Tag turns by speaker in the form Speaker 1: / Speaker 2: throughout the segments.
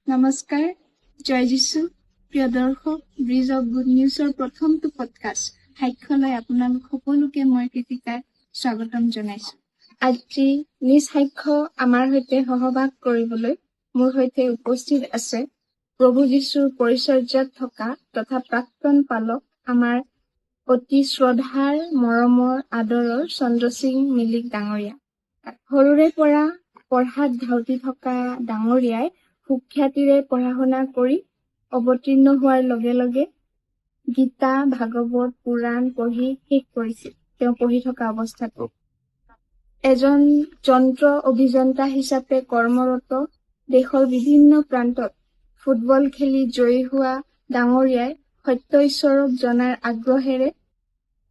Speaker 1: নমস্কাৰ, জয় যীশু, প্ৰিয় দৰ্শক, ব্ৰিজ অফ গুড নিউজৰ প্ৰথমটো পডকাষ্ট সাক্ষ্যলৈ আপোনালোক সকলোকে মই কৃতিকাত স্বাগতম জনাইছো। আজি নিজ সাক্ষ্য আমাৰ সৈতে সহবাস কৰিবলৈ মোৰ সৈতে উপস্থিত আছে প্ৰভু যীশুৰ পৰিচৰ্যাত থকা তথা প্ৰাক্তন পালক আমাৰ অতি শ্ৰদ্ধাৰ মৰমৰ আদৰৰ চন্দ্ৰ সিং মিলিক ডাঙৰীয়া। সৰুৰে পৰা পঢ়াত ধাউতি থকা ডাঙৰীয়াই সুখ্যাতিৰে পঢ়া শুনা কৰি অৱতীৰ্ণ হোৱাৰ লগে লগে গীতা, ভাগৱত, পুৰাণ পঢ়ি শেষ কৰিছিল তেওঁ পঢ়ি থকা অৱস্থাতো। এজন যন্ত্ৰ অভিযন্তা হিচাপে কৰ্মৰত দেশৰ বিভিন্ন প্ৰান্তত ফুটবল খেলি জয়ী হোৱা ডাঙৰীয়াই সত্য ঈশ্বৰক জনাৰ আগ্ৰহেৰে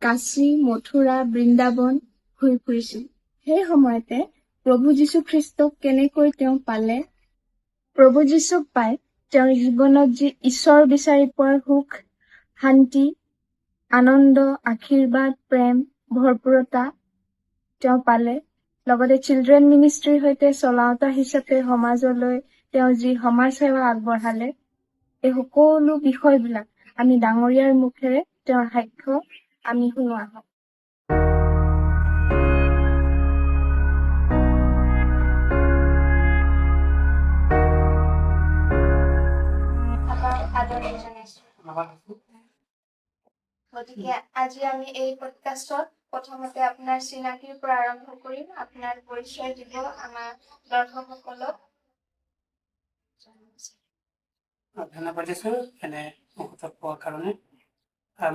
Speaker 1: কাশী, মথুৰা, বৃন্দাবন ঘূৰি ফুৰিছিল। সেই সময়তে প্ৰভু যীশু খ্ৰীষ্টক কেনেকৈ তেওঁ পালে, প্ৰভু যীশুক পাই তেওঁৰ জীৱনত যি ঈশ্বৰ বিচাৰি পোৱাৰ সুখ, শান্তি, আনন্দ, আশীৰ্বাদ, প্ৰেম, ভৰপূৰতা তেওঁ পালে, লগতে চিলড্ৰেন মিনিষ্ট্ৰীৰ সৈতে চলাওঁতা হিচাপে সমাজলৈ তেওঁ যি সমাজ সেৱা আগবঢ়ালে, এই সকলো বিষয়বিলাক আমি ডাঙৰীয়াৰ মুখেৰে তেওঁৰ সাক্ষ্য আমি শুনোৱা হয়। গতিকে আজি আমি এই পডকাষ্টত প্ৰথমতে আপোনাৰ চিনাকিৰ পৰা আৰম্ভ কৰিম। আপোনাৰ পৰিচয় দিব আমাৰ দৰ্শকসকলক।
Speaker 2: ধন্যবাদ দিছোঁ এনে মুহূৰ্তত পোৱাৰ কাৰণে।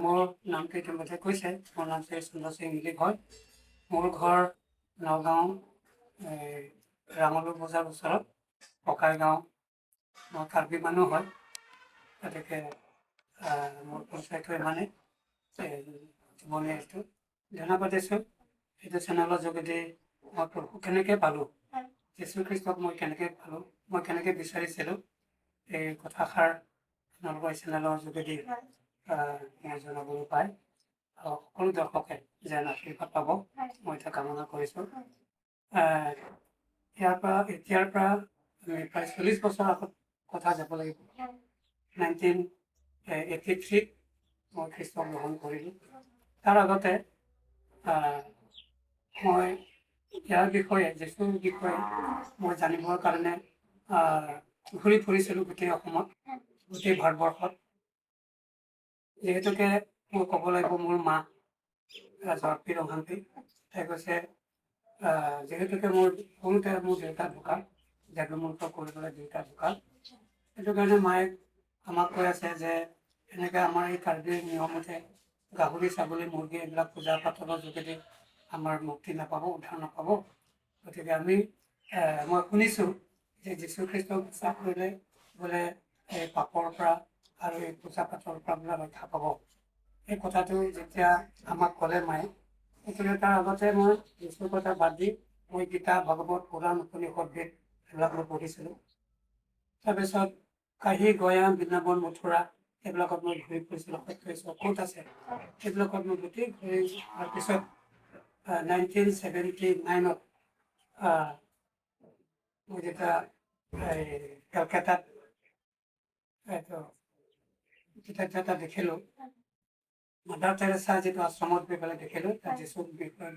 Speaker 2: মোৰ নামটো ইতিমধ্যে কৈছে, মোৰ নাম শ্ৰী চন্দ্ৰ সিং মিলিক হয়। মোৰ ঘৰ নগাঁও ৰাঙলু বজাৰ ওচৰত পকাই গাঁও। মই কাৰ্বি মানুহ হয়, গতিকে মোৰ পৰিচয়টো ইমানেই জীৱনীয় এইটো। ধন্যবাদ দিছোঁ এইটো চেনেলৰ যোগেদি মই প্ৰভু কেনেকৈ পালোঁ, যীশুখ্ৰীষ্টক মই কেনেকৈ পালোঁ, মই কেনেকৈ বিচাৰিছিলোঁ, এই কথাষাৰ আপোনালোকৰ চেনেলৰ যোগেদি মই জনাবলৈ পাই আৰু সকলো দৰ্শকে যেন আশীৰ্বাদ পাব মই এটা কামনা কৰিছোঁ। এতিয়াৰ পৰা আমি প্ৰায় 40 বছৰ আগত কথা যাব লাগিব। 1983 মই খ্ৰীষ্টক গ্ৰহণ কৰিলোঁ। তাৰ আগতে মই ইয়াৰ বিষয়ে, যীশুৰ বিষয়ে মই জানিবৰ কাৰণে ঘূৰি ফুৰিছিলোঁ গোটেই অসমত, গোটেই ভাৰতবৰ্ষত। যিহেতুকে মই ক'ব লাগিব মোৰ মা জয়প্ৰী ৰহান্তি, তাই কৈছে যিহেতুকে মোৰ সৰুতে মোৰ দেউতা ঢুকাল, জাগৰমুক্ত কৰিবলৈ দেউতা ঢুকাল, সেইটো কাৰণে মায়ে আমাক কৈ আছে যে এনেকৈ আমাৰ এই কাৰ্বিৰ নিয়মতে গাহৰি, ছাগলী, মুৰ্গী এইবিলাক পূজা পাতলৰ যোগেদি আমাৰ মুক্তি নাপাব, উদ্ধাৰ নাপাব। গতিকে মই শুনিছোঁ যে যীশুখ্ৰীষ্টক বিশ্বাস কৰিলে বোলে এই পাপৰ পৰা আৰু এই পূজা পাতলৰ পৰা বোলে ৰক্ষা পাব। এই কথাটো যেতিয়া আমাক ক'লে মায়ে, সেইখিনি তাৰ আগতে মই যীশুৰ কথা বাদ দি মই গীতা, ভাগৱত, পুৰাণ, উপনিষদ, বেদ এইবিলাক মই পঢ়িছিলোঁ। তাৰপিছত কাশী, গয়া, বৃন্দাবন, মথুৰা এইবিলাকত মই ঘূৰি ফুৰিছিলোঁ। সত্য ঈশ্বৰ ক'ত আছে সেইবিলাকত মই গোটেই ঘূৰি তাৰপিছত 1979ত মই যেতিয়া কেলকাতাত কিতাপ এটা দেখিলোঁ, মাদাৰ টেৰেছা যিটো আশ্ৰমত গৈ পেলাই দেখিলোঁ, তাত যীশুৰ বিষয়ে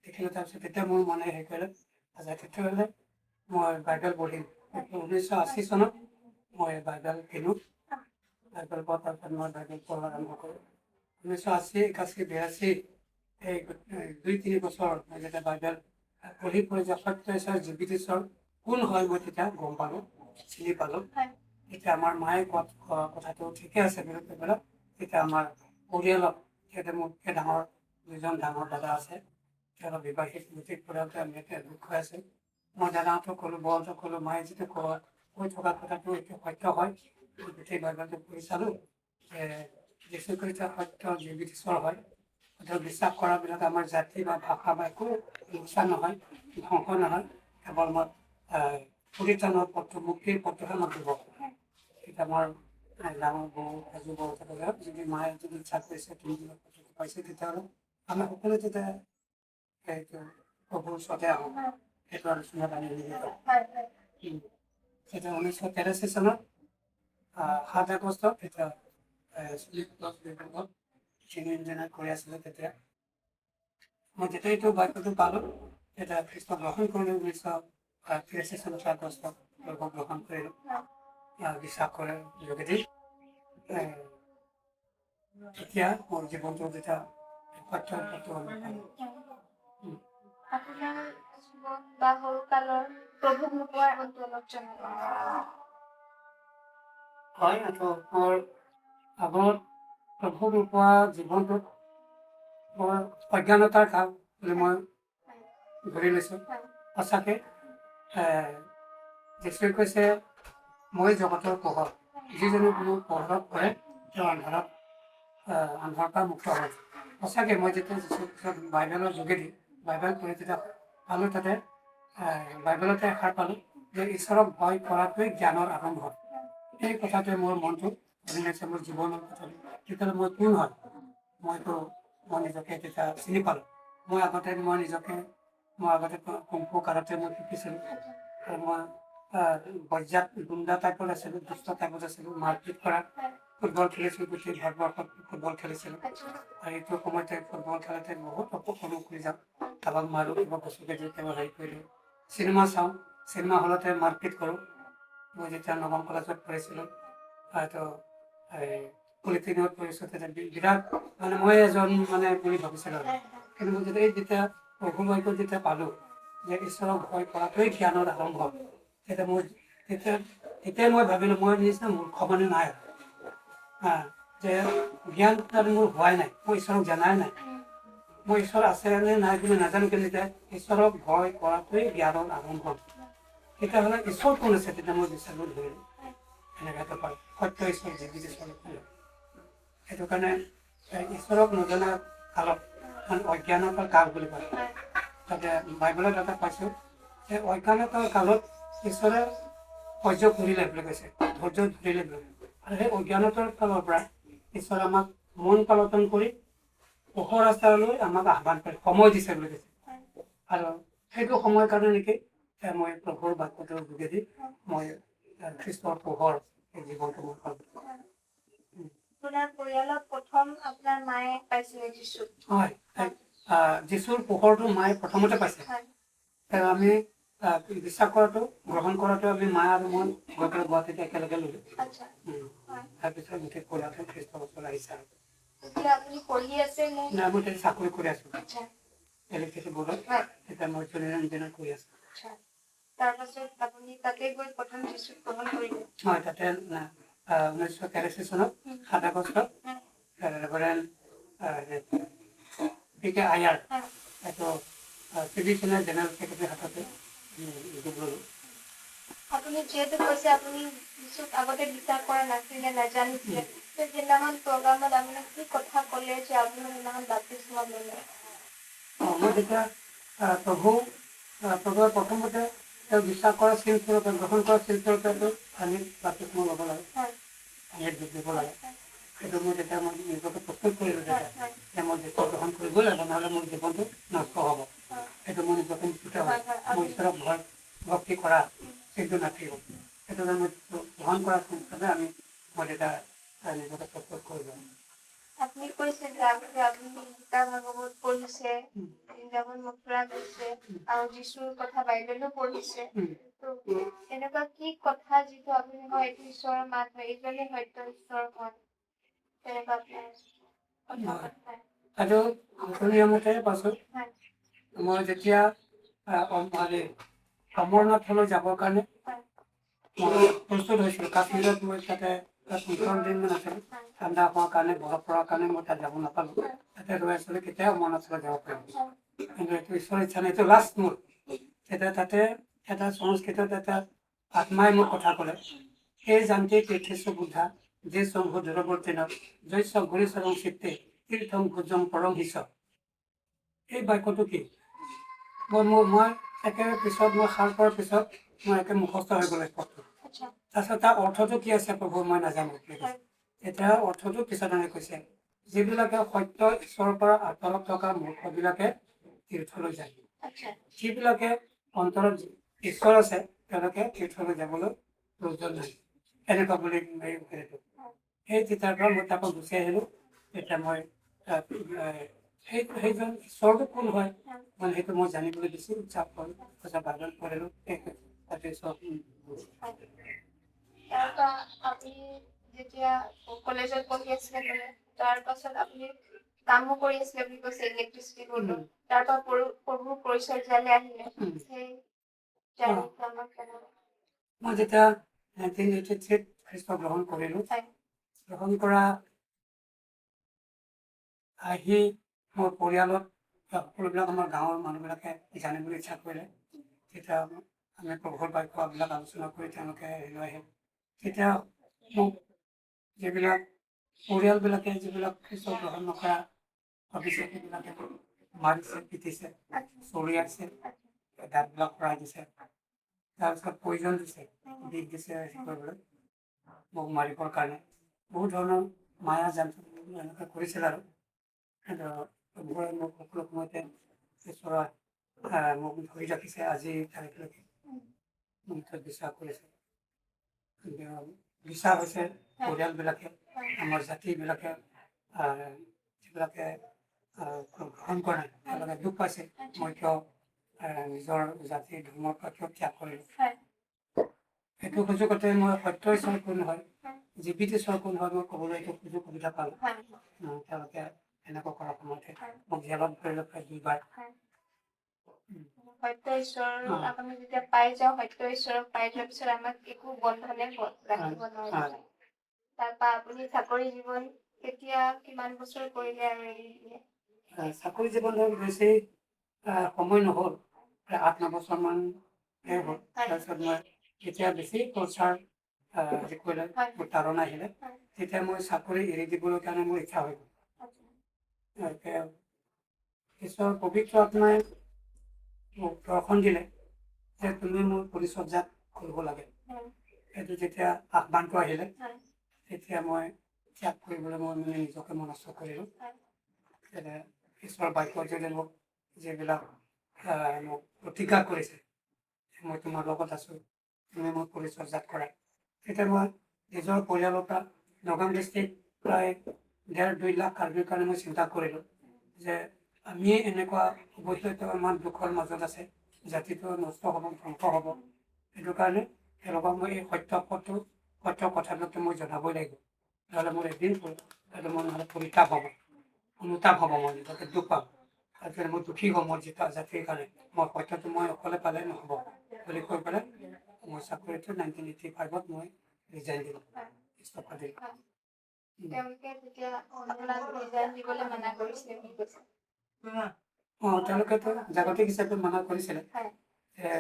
Speaker 2: দেখিলোঁ। তাৰপিছত তেতিয়া মোৰ মনে হেৰি কৰিলে, তেতিয়াহ'লে মই বাইবেল পঢ়িম। 1980 চনত মই বাইবেল কিনো, বাইবেল পঢ়াৰ তাৰপিছত মই বাইবেল পঢ়া আৰম্ভ কৰোঁ। 1980, 81, 82 এই 2-3 বছৰ মই যেতিয়া বাইবেল পঢ়ি যে সত্য ঈশ্বৰ, জীৱিত ঈশ্বৰ কোন হয় মই তেতিয়া গম পালোঁ, চিনি পালোঁ। এতিয়া আমাৰ মায়ে কথাটো ঠিকে আছে বুলি কৈ পেলাই তেতিয়া আমাৰ পৰিয়ালত সিহঁতে মোতকৈ ডাঙৰ 2জন ডাঙৰ দাদা আছে, তেওঁলোক বিবাহিত, গোটেই পৰিয়ালতে আমি এতিয়া দুখ হৈ আছে। মই দাদাহঁতক ক'লোঁ, বৰহঁতক ক'লোঁ, মায়ে যিটো কৈ থকা কথাটো এইটো সত্য হয়। গোটেই বাইবেলটো পঢ়ি চালোঁ যে যীশুখ্ৰীষ্ট সত্য জীৱিত ঈশ্বৰ হয়। তেওঁ বিশ্বাস কৰাবিলাক আমাৰ জাতি বা ভাষা বা একো লোকচান নহয়, ধ্বংস নহয়, কেৱল মই পৰিত্ৰাণৰ পথটো, মুক্তিৰ পথটোহে মই দিব। এতিয়া আমাৰ ডাঙৰ বৌ, কাজু বৌ যদি মায়ে যদি ইচ্ছা কৰিছে, তুমি পাইছে, তেতিয়াহ'লে আমি সকলো তেতিয়া এইটো প্ৰভুৰ ওচৰতে আহোঁ, সেইটো আলোচনাত আমি তেতিয়া 1983 চনত 7 আগষ্টত তেতিয়া শ্ৰীমন্ত বিভাগত চিনি ইঞ্জিনিয়াৰ কৰি আছিলোঁ তেতিয়া মই যেতিয়া এইটো বাক্যটো পালোঁ তেতিয়া খ্ৰীষ্টক গ্ৰহণ কৰিলোঁ 1983 চনত আগষ্টত গ্ৰহণ কৰিলোঁ বিশ্বাস কৰাৰ যোগেদি এতিয়া মোৰ জীৱনটো যেতিয়া পাঠ্যপুথিটো
Speaker 1: আপোনাৰ জীৱন বা সৰুকালৰ প্ৰভুক নোপোৱাৰ আগতে অলপ জনাব।
Speaker 2: হয় মোৰ আগত প্ৰভুক নোপোৱা জীৱনটোত বৰ অজ্ঞানতাৰ কাল বুলি মই ধৰি লৈছোঁ সঁচাকৈ যীশুৱে কৈছে মই জগতৰ পোহৰ যিজনে মোৰ পোহৰত কৰে তেওঁ আন্ধাৰৰ পৰা মুক্ত হয় সঁচাকৈ মই যেতিয়া যীশুৰ বাইবেলৰ যোগেদি বাইবেল পঢ়ি যেতিয়া পালোঁ তাতে বাইবেলতে এষাৰ পালোঁ যে ঈশ্বৰক ভয় কৰাটোৱেই জ্ঞানৰ আৰম্ভ এই কথাটোৱে মোৰ মনটো ধৰি লৈছে মোৰ জীৱনৰ কথাটো তেতিয়াহ'লে মই কোন হয় মই নিজকে তেতিয়া চিনি পালোঁ মই আগতে কুম্ফু কাৰাতে মই শিকিছিলোঁ আৰু মই বজ্জাত গুণ্ডা টাইপত আছিলোঁ দুষ্ট টাইপত আছিলোঁ মাৰপিট কৰা ফুটবল খেলিছিলোঁ গোটেই ভাৰতবৰ্ষত ফুটবল খেলিছিলোঁ আৰু এইটো সময়তে ফুটবল খেলাতে বহুত অনুকূলি যাওঁ কাৰোবাক মাৰোঁ কিবা বস্তু কেতিয়াবা হেৰি কৰিলোঁ চিনেমা চাওঁ চিনেমা হলতে মাৰপিট কৰোঁ মই যেতিয়া নগাঁও কলেজত পঢ়িছিলোঁ হয়তো পলিটেকনিকত পঢ়িছোঁ তেতিয়া বিৰাট মানে মই এজন বুলি ভাবিছিলোঁ আৰু কিন্তু মই যেতিয়া প্ৰভু বাক্য যেতিয়া পালোঁ যে ঈশ্বৰক ভয় কৰাটোৱেই জ্ঞানৰ আৰম্ভ তেতিয়াই মই ভাবিলোঁ মই নিচিনা মূৰ্খ মানে নাই যে জ্ঞান মোৰ হোৱাই নাই মই ঈশ্বৰক জনাই নাই মই ঈশ্বৰ আছে নে নাই বুলি নাজানো কিন্তু এতিয়া ঈশ্বৰক ভয় কৰাটোৱেই জ্ঞানৰ আৰম্ভ তেতিয়াহ'লে ঈশ্বৰ কোন আছে তেতিয়া মই বিচাৰিব ধৰিলোঁ এনেকৈ পাৰোঁ সত্য ঈশ্বৰ জীৱিত ঈশ্বৰ সেইটো কাৰণে ঈশ্বৰক নজনা কালত মানে অজ্ঞানতাৰ কাল বুলি কয় তাতে বাইবেলত এটা পাইছোঁ যে অজ্ঞানতাৰ কালত ঈশ্বৰে সহ্য কৰিলে বুলি কৈছে ধৈৰ্য ধৰিলে বুলি আৰু সেই অজ্ঞানতাৰ কালৰ পৰা ঈশ্বৰে আমাক মন পালন কৰি পোহৰ ৰাস্তালৈ আমাক আহ্বান কৰে সময় দিছে বুলি কৈছে আৰু সেইটো সময়ৰ কাৰণে নেকি মই প্ৰভুৰ বাক্যটোৰ যোগেদি মই খ্ৰীষ্টৰ পোহৰ এই জীৱনটো মই পালোঁ
Speaker 1: আপোনাৰ পৰিয়ালত প্ৰথম আপোনাৰ মায়ে পাইছিলে যীশুক
Speaker 2: হয় যীশুৰ পোহৰটো মায়ে প্ৰথমতে পাইছে আমি বিশ্বাস কৰাটো গ্ৰহণ কৰাটো আমি মায়ে আৰু মই গৈ পেলাই গুৱাহাটীত একেলগে ল'লোঁ তাৰপিছত গোটেই পৰিয়ালটো খ্ৰীষ্টৰ ওচৰত আহিছে আৰু
Speaker 1: আপুনি পঢ়ি আছে
Speaker 2: নাই মই তেতিয়া চাকৰি কৰি আছোঁ ইলেক্ট্ৰিচিটি বৰ্ডত তেতিয়া মই জুনিয়ৰ ইঞ্জিনিয়াৰ কৰি আছোঁ
Speaker 1: তাৰপাছত আপুনি তাতে গৈ প্ৰথম যীশুক গ্ৰহণ কৰিলে
Speaker 2: হয় তাতে 1983 চনত 7 আগষ্টত ৰেভাৰেণ্ড পি.কে. আয়াৰ এইটো ট্ৰেডিশ্যনেল জেনেৰেল ছেক্ৰেটাৰী হাততে ল'লোঁ
Speaker 1: আপুনি যিহেতু কৈছে আপুনি যীশুক আগতে বিশ্বাস কৰা নাছিলে নাজানিছিলে সেইদিনাখন প্ৰগ্ৰামত আপোনাক কি কথা ক'লে যে আপুনি সেইদিনাখন বাপ্তিস্ম ল'লে
Speaker 2: মই যেতিয়া প্ৰভুৱে প্ৰথমতে তেওঁ বিশ্বাস কৰা চিনস্বৰূপে গ্ৰহণ কৰা চিনস্বৰূপে আমি বাপ্তিস্ম ল'ব লাগে পানীত ডুব দিব লাগে সেইটো মই যেতিয়া মই নিজকে প্ৰস্তুত কৰিলোঁ তেতিয়া মই যীশু গ্ৰহণ কৰিবই লাগিব নহ'লে মোৰ জীৱনটো নষ্ট হ'ব সেইটো মই নিজকে নিশ্চিত হয় মই ঈশ্বৰক ভক্তি কৰা সেইটো নাথাকিব সেইটো মই গ্ৰহণ কৰা চিনস্বৰূপে মই তেতিয়া নিজকে প্ৰস্তুত কৰিলোঁ
Speaker 1: আপুনি কৈছে যে আগতে আপুনি গীতা ভাগৱত পঢ়িছে বৃন্দাবন মথুৰা গৈছে আৰু যীশুৰ কথা বাইবেলো পঢ়িছে এনেকুৱা কি কথা যিটো আপুনি হয় এইটো ঈশ্বৰৰ মাত হয় এইজনে সত্য ঈশ্বৰ হয় তেনেকুৱা
Speaker 2: আৰু নিয়মতে পাইছোঁ মই যেতিয়া অমৰনাথলৈ যাবৰ কাৰণে মই প্ৰস্তুত হৈছিলোঁ কাশ্মীৰত মই তাতে 15 দিনমান আছিলোঁ ঠাণ্ডা হোৱাৰ কাৰণে বৰফ পৰাৰ কাৰণে মই তাত যাব নাপালোঁ তাতে ৰৈ আছিলোঁ কেতিয়া অমৰনাথলৈ যাব পাৰিম কিন্তু এইটো ঈশ্বৰৰ ইচ্ছা নাই এইটো লাষ্ট মোৰ তেতিয়া তাতে এটা সংস্কৃতত এটা আত্মাই মোক কথা ক'লে এই জানতে তীৰ্থেশ বুদ্ধা যে শম্ভ দূৰৱৰ্তী জৈস্য ঘূৰিচৰং চিত্তে তীৰ্থং ভোজং পৰম হিচ এই বাক্যটো কি মই একেবাৰে পিছত মই সাৰ পোৱাৰ পিছত মই একে মুখস্থ হৈ গ'লো পথটো তাৰপিছত তাৰ অৰ্থটো কি আছে প্ৰভু মই নাজানো এতিয়া অৰ্থটো পিছত আমি কৈছে যিবিলাকে সত্য ঈশ্বৰৰ পৰা আঁতৰত থকা মূৰ্খবিলাকে তীৰ্থলৈ যায় যিবিলাকে অন্তৰত ঈশ্বৰ আছে তেওঁলোকে তীৰ্থলৈ যাবলৈ প্ৰয়োজন নাই এনেকুৱা বুলি হেৰিটো সেই তেতিয়াৰ পৰা মই তাৰপৰা গুচি আহিলোঁ। তেতিয়া মই সেইজন ঈশ্বৰটো কোন হয় মানে সেইটো মই জানিবলৈ বেছি ইচ্ছা বাইবেল পঢ়িলোঁ তাতে চব
Speaker 1: তাৰপৰা আপুনি যেতিয়া কলেজত পঢ়ি আছিলে বোলে তাৰ পাছত আপুনি কামো কৰি আছিলে বুলি কৈছে ইলেক্ট্ৰিচিটি বৰ্ডত তাৰপৰা প্ৰভু পৰিচৰ্যালৈ আহিলে সেই জাৰ্নিটো আমাক কেনেকৈ
Speaker 2: মই যেতিয়া 1983 খ্ৰীষ্ট গ্ৰহণ কৰিলোঁ গ্ৰহণ কৰা আহি মোৰ পৰিয়ালত সকলোবিলাক আমাৰ গাঁৱৰ মানুহবিলাকে জানিবলৈ ইচ্ছা কৰিলে তেতিয়া আমি প্ৰভুৰ বাক্যবিলাক আলোচনা কৰি তেওঁলোকে হেৰি আহিল তেতিয়া মোক যিবিলাক পৰিয়ালবিলাকে যিবিলাক খ্ৰীষ্ট গ্ৰহণ নকৰা ভাবিছে সেইবিলাকে মাৰিছে পিটিছে চৰিয়াইছে দাঁতবিলাক খৰাই দিছে তাৰপিছত প্ৰয়োজন দিছে বিষ দিছে হেৰি কৰিবলৈ মোক মাৰিবৰ কাৰণে বহুত ধৰণৰ মায়া জানটো এনেকৈ কৰিছিল আৰু প্ৰভুৱে মোক সকলো সময়তে ঈশ্বৰৰ মোক ধৰি ৰাখিছে আজি তাৰিখলৈকে মোক বিশ্বাস কৰিছে বিশ্বাস হৈছে পৰিয়ালবিলাকে আমাৰ জাতিবিলাকে যিবিলাকে গ্ৰহণ কৰা নাই তেওঁলোকে দুখ পাইছে মই কিয় নিজৰ জাতি ধৰ্মৰ পৰা কিয় ত্যাগ কৰিলোঁ সেইটো সুযোগতে মই সত্য ঈশ্বৰ কোন হয় জীৱিত ঈশ্বৰ কোন হয় মই ক'বলৈ এইটো সুযোগ সুবিধা পালোঁ তেওঁলোকে এনেকুৱা কৰা সময়তে মোক জেলত ধৰিলে প্ৰায় 2 বাৰ
Speaker 1: সত্য ঈশ্বৰ আমি যেতিয়া পাই যাওঁ সত্য ঈশ্বৰক পাই যোৱাৰ পিছত আমাক একো বন্ধনে ৰাখিব নোৱাৰে তাৰপৰা আপুনি চাকৰি জীৱন কেতিয়া কিমান বছৰ কৰিলে আৰু এৰি দিলে
Speaker 2: চাকৰি জীৱন বেছি সময় নহ'ল প্ৰায় 8-9 বছৰমান হ'ল তাৰপিছত মই যেতিয়া বেছি পইচাৰ হেৰি কৰিলে মোৰ তাৰণা আহিলে তেতিয়া মই চাকৰি এৰি দিবলৈ কাৰণে মোৰ ইচ্ছা হৈ গ'ল ঈশ্বৰৰ পবিত্ৰ আত্মাই মোক দৰ্শন দিলে যে তুমি মোৰ পৰিচৰ্যাত কৰিব লাগে সেইটো যেতিয়া আহ্বানটো আহিলে তেতিয়া মই ত্যাগ কৰিবলৈ মই মানে নিজকে মনস্থ কৰিলোঁ ঈশ্বৰৰ বাক্যত যদি মোক যিবিলাক মোক প্ৰতিজ্ঞা কৰিছে মই তোমাৰ লগত আছোঁ তুমি মোৰ পৰিচৰ্যাত কৰা তেতিয়া মই নিজৰ পৰিয়ালৰ পৰা নগাঁও ডিষ্ট্ৰিক্ট প্ৰায় 1.5-2 লাখ কাৰ্বিৰ কাৰণে মই চিন্তা কৰিলোঁ যে আমি এনেকুৱা অৱশ্যে আমাৰ দুখৰ মাজত আছে জাতিটো নষ্ট হ'ব ধ্বংস হ'ব সেইটো কাৰণে তেওঁলোকক মই এই সত্য কথাটোকে মই জনাবই লাগিব নহ'লে মোৰ এদিন সেইটো মোৰ নহ'লে পৰিতাপ হ'ব অনুতাপ হ'ব মই নিজকে দুখ পাম তাৰপিছত মই দুখী হ'ম মোৰ যিটো জাতিৰ কাৰণে মই সত্যটো মই অকলে পালে নহ'ব বুলি কৈ পেলাই মই চাকৰিটো 1985ত মই ৰিজাইন দিলোঁ ইস্তফা দিলোঁ
Speaker 1: তেওঁলোকে তেতিয়া আপোনাক ৰিজাইন দিবলৈ মানা কৰিছিলে বুলি কৈছে
Speaker 2: তেওঁলোকেতো জাগতিক হিচাপে মানা কৰিছিলে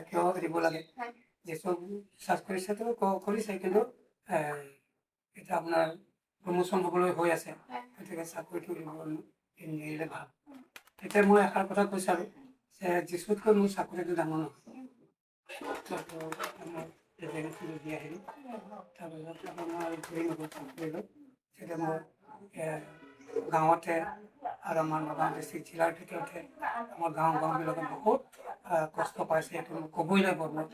Speaker 2: কিয় দিব লাগে যিটো বিশ্বাস কৰিছেতো কৰিছে কিন্তু এতিয়া আপোনাৰ প্ৰমোশ্যন হ'বলৈ হৈ আছে গতিকে চাকৰিটো নিদিলে ভাল তেতিয়া মই এষাৰ কথা কৈছোঁ যে যিচুতকৈ মোৰ চাকৰিটো ডাঙৰ নহয় দি আহিলোঁ তাৰপিছত আপোনাৰ ঘূৰি নগ'ল চাকৰিলৈ তেতিয়া মই গাঁৱতে আৰু আমাৰ নগাঁও ডিষ্ট্ৰিক্ট জিলাৰ ভিতৰতে আমাৰ গাঁওবিলাকত বহুত কষ্ট পাইছে এইটো মই ক'বই লাগিব মই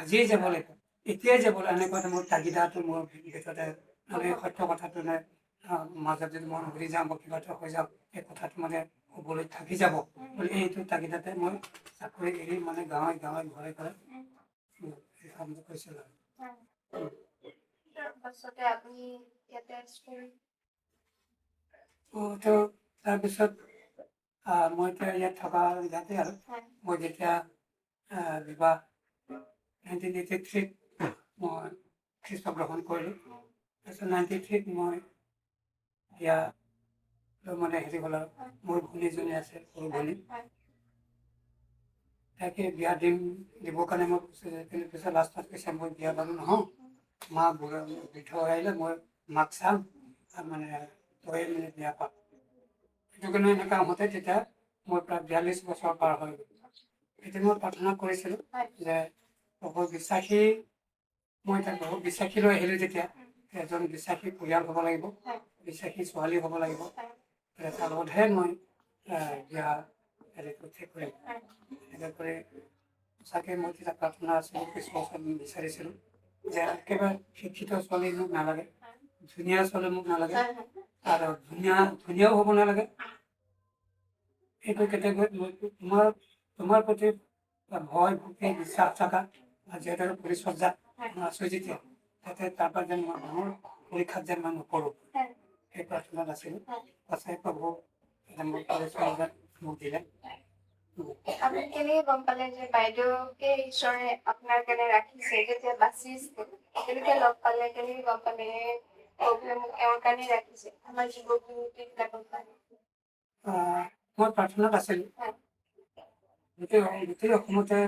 Speaker 2: আজিয়ে যাব লাগিব এতিয়াই যাব লাগিব এনেকুৱা মোৰ তাগিদাটো মোৰ ভিতৰতে মানে সত্য কথাটো নাই মাজত যদি মই ঘূৰি যাওঁ বা কিবা এটা হৈ যাওঁ এই কথাটো মানে ক'বলৈ থাকি যাব বুলি এইটো তাগিদাতে মই চাকৰি এৰি মানে গাঁৱে ঘৰে এই কামটো কৰিছিলোঁ
Speaker 1: তাৰপাছতে আপুনি ইয়াতে
Speaker 2: তাৰপিছত মই এতিয়া ইয়াত থকা ইয়াতে আৰু মই যেতিয়া বিবাহ 1983 মই খ্ৰীষ্ট গ্ৰহণ কৰিলোঁ তাৰপিছত 93 মই ইয়াত মানে হেৰি হ'ল আৰু মোৰ ভনীজনী আছে সৰু ভনী তাকে বিয়া দিবৰ কাৰণে মই কিন্তু পিছত লাষ্টত কৈছে মই বিয়া বাৰু নহওঁ মা বৃদ্ধ হৈ আহিলে মই মাক চাম মানে তই মানে বিয়া পাম সেইটো কাৰণে এনেকুৱা আহোঁতে তেতিয়া মই প্ৰায় 42 বছৰ পাৰ হৈ গ'ল এতিয়া মই প্ৰাৰ্থনা কৰিছিলোঁ যে বহুত বিশ্বাসী মই এতিয়া বহুত বিশ্বাসী লৈ আহিলোঁ যেতিয়া এজন বিশ্বাসী পৰিয়াল হ'ব লাগিব বিশ্বাসী ছোৱালী হ'ব লাগিব তাৰ লগতহে মই বিয়া হেৰিটো ঠিক কৰিম এনেকৈ কৰি সঁচাকৈ মই তেতিয়া প্ৰাৰ্থনা আছিলোঁ কৃষ্ণক বিচাৰিছিলোঁ যে একেবাৰে শিক্ষিত ছোৱালী মোক নালাগে, ধুনীয়া ছোৱালী মোক নালাগে, আৰু ধুনীয়াও হ'ব নালাগে। এইটো কেটেগৰীত তোমাৰ প্ৰতি ভয় ভক্তি বিশ্বাস থকা যিহেতু পৰিচৰ্যা আছোঁ যেতিয়া তাতে তাৰপৰা যেন মই ডাঙৰ পৰীক্ষাত যেন মই নপৰোঁ সেই প্ৰাৰ্থনাত আছিলোঁ। সঁচাই প্ৰভু মোৰ পৰিচৰ্যা মোক দিলে।
Speaker 1: আপুনি কেনেকে গম পালে যে বাইদেউকে ঈশ্বৰে আপোনাৰ কাৰণে ৰাখিছে, যেতিয়া বাচিছিল কেনেকে লগ পালে, কেনেকে গম পালে প্ৰভুৱে মোক এওঁৰ কাৰণে ৰাখিছে? আমাৰ যুৱক যুৱতীবিলাকৰ কাৰণে
Speaker 2: মই প্ৰাৰ্থনাত আছিলোঁ। গোটেই অসমতে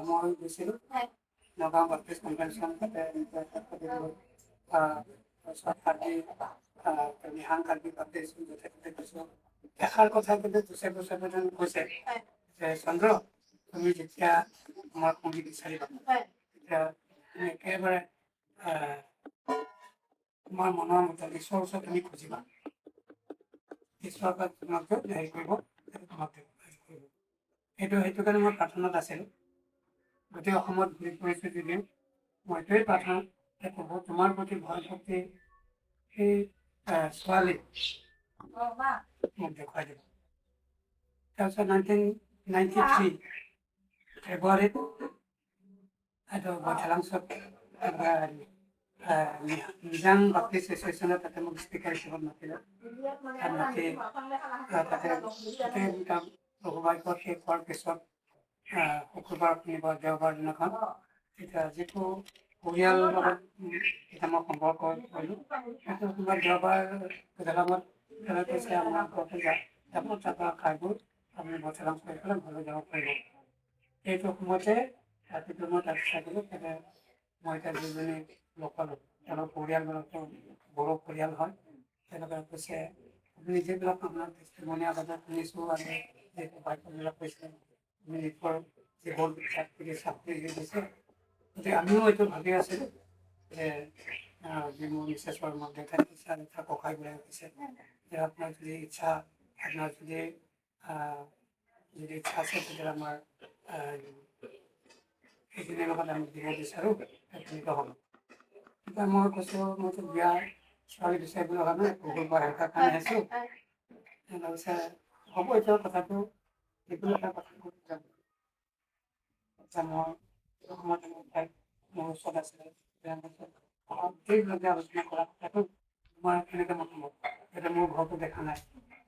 Speaker 2: মই গৈছিলোঁ। নগাঁও বাপ্তিষ্ট কনভেনশ্যন তাতে নিহাং কাৰ্বি বাপ্তিষ্ট য'তে ত'তে গৈছোঁ। এষাৰ কথা কিন্তু জোচেফ কৈছে যে চন্দ্ৰ, তুমি যেতিয়া আমাৰ সংগী বিচাৰিবা তেতিয়া তুমি একেবাৰে তোমাৰ মনৰ মতে ঈশ্বৰৰ ওচৰত তুমি খুজিবা, ঈশ্বৰৰ পৰা তোমাক হেৰি কৰিব, তোমাক হেৰি কৰিব। সেইটো কাৰণে মই প্ৰাৰ্থনাত আছিলোঁ। গোটেই অসমত ঘূৰি ফুৰিছোঁ যদিও মই এইটোৱেই প্ৰাৰ্থনা যে প্ৰভু তোমাৰ প্ৰতি ভয় ভক্তি সেই ছোৱালী মোক দেখুৱাই দিব। তাৰপিছত 1993 ফেব্ৰুৱাৰীত এইটো বইঠালাংছত নিজাং বাপ্তিষ্ট এছ'চিয়েশ্যনত তাতে মোক স্পীকাৰ হিচাপত মাতিলে। তাত মাতি তাতে গোটেই প্ৰভু বাক্য শেষ হোৱাৰ পিছত শুক্ৰবাৰ শনিবাৰ দেওবাৰ দিনাখন তেতিয়া যিটো পৰিয়ালৰ লগত এতিয়া মই সম্পৰ্ক কৰিলোঁ, সেইটো শুক্ৰবাৰ দেওবাৰ গধূলামত কৈছে আমাৰ ঘৰতে যাব, তাৰপৰা খাই বৈ আপুনি বইঠালাং কৰি পেলাই ঘৰলৈ যাব পাৰিব। সেইটো সময়তে ৰাতিটো মই তাত থাকিলোঁ। তাতে মই এতিয়া দুজনী লগ পালোঁ, তেওঁলোকৰ পৰিয়ালবিলাকো বড়ো পৰিয়াল হয়। তেওঁলোকে কৈছে আপুনি যিবিলাক আপোনাৰ টেষ্টিমনি আগতে শুনিছোঁ আৰু যিটো বাক্যবিলাক কৈছে আপুনি নিজৰ জীৱন চাকৰি দিছে, গতিকে আমিও এইটো ভাবি আছিলোঁ যে যি মোৰ মিছেছৰ মোক দেউতাই কৈছে আৰু তাৰ ককাইবোৰে কৈছে যে আপোনাৰ যদি ইচ্ছা, আপোনাৰ যদি ইচ্ছা আছে তেতিয়া আমাৰ সেইখিনিৰ লগত আমি দিব বিচাৰোঁ, তেনেকুৱা হ'ব। এতিয়া মই কৈছোঁ মইতো বিয়া ছোৱালী বিচাৰিবলৈ অহা নাই, বহুত বাহিৰৰ কাৰণে আহিছোঁ। কৈছে হ'ব, এতিয়া কথাটো যিকোনো এটা কথা কৈ যাম। এতিয়া মই সময়ত মোৰ ওচৰত আছিলে গোটেইবিলাকে আলোচনা কৰা কথাটো মই কেনেকৈ নক'ব, এতিয়া মোৰ ঘৰটো দেখা নাই,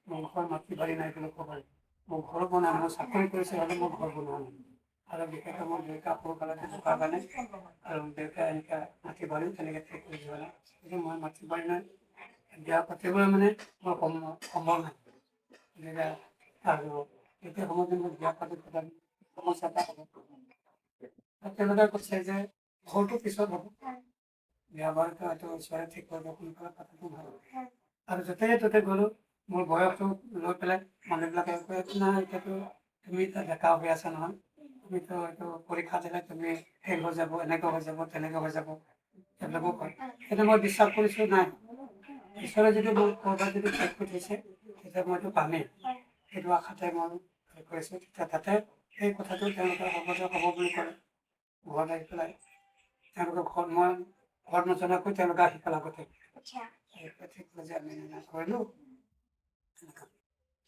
Speaker 2: মোৰ ঘৰ মাটি বাৰী নাই বুলি ক'ব পাৰি, মোৰ ঘৰ বনোৱা নাই, মই চাকৰি কৰিছোঁ হ'লে মোৰ ঘৰ বনোৱা নাই, আৰু বিশেষকৈ মোৰ দেউতা সৰুকালতে ঢুকাৰ কাৰণে আৰু দেউতাই এনেকৈ মাটি বাৰীও তেনেকৈ ঠিক কৰি যোৱা নাই, কিন্তু মই মাটি বাৰী নাই, বিয়া পাতিবলৈ মানে মোৰ সম্ভৱ নাই। গতিকে আৰু এতিয়া সময়ত মোৰ বিয়া পাতি পতা সমস্যা এটা হ'ব। তেওঁলোকে কৈছে যে ঘৰটো পিছত হ'ব, বিয়া বাৰুটো হয়তো ঈশ্বৰে ঠিক কৰিব, সোনকালে পাতাটো ভাল। আৰু য'তে ত'তে গ'লোঁ, মোৰ বয়সটো লৈ পেলাই মানুহবিলাকে কয় নাই এতিয়াতো তুমি এতিয়া ডেকা হৈ আছা নহয়, তুমিতো এইটো পৰীক্ষা দিলে তুমি ফেইল হৈ যাব, এনেকৈ হৈ যাব, তেনেকৈ হৈ যাব, সেইবিলাকো কয়। কিন্তু মই বিশ্বাস কৰিছোঁ নাই, ঈশ্বৰে যদি মোক ক'ৰবাত যদি ঠিক কৰি থৈছে তেতিয়া মইতো পামেই, সেইটো আশাতে মই হেৰি কৰিছোঁ। তেতিয়া তাতে সেই কথাটো তেওঁলোকে সহজে হ'ব বুলি ক'লে। ঘৰত আহি পেলাই তেওঁলোকে মই ঘৰত নজনাকৈ তেওঁলোকে আহি পেলাই আগতে ঠিক যে আমি কৰিলোঁ,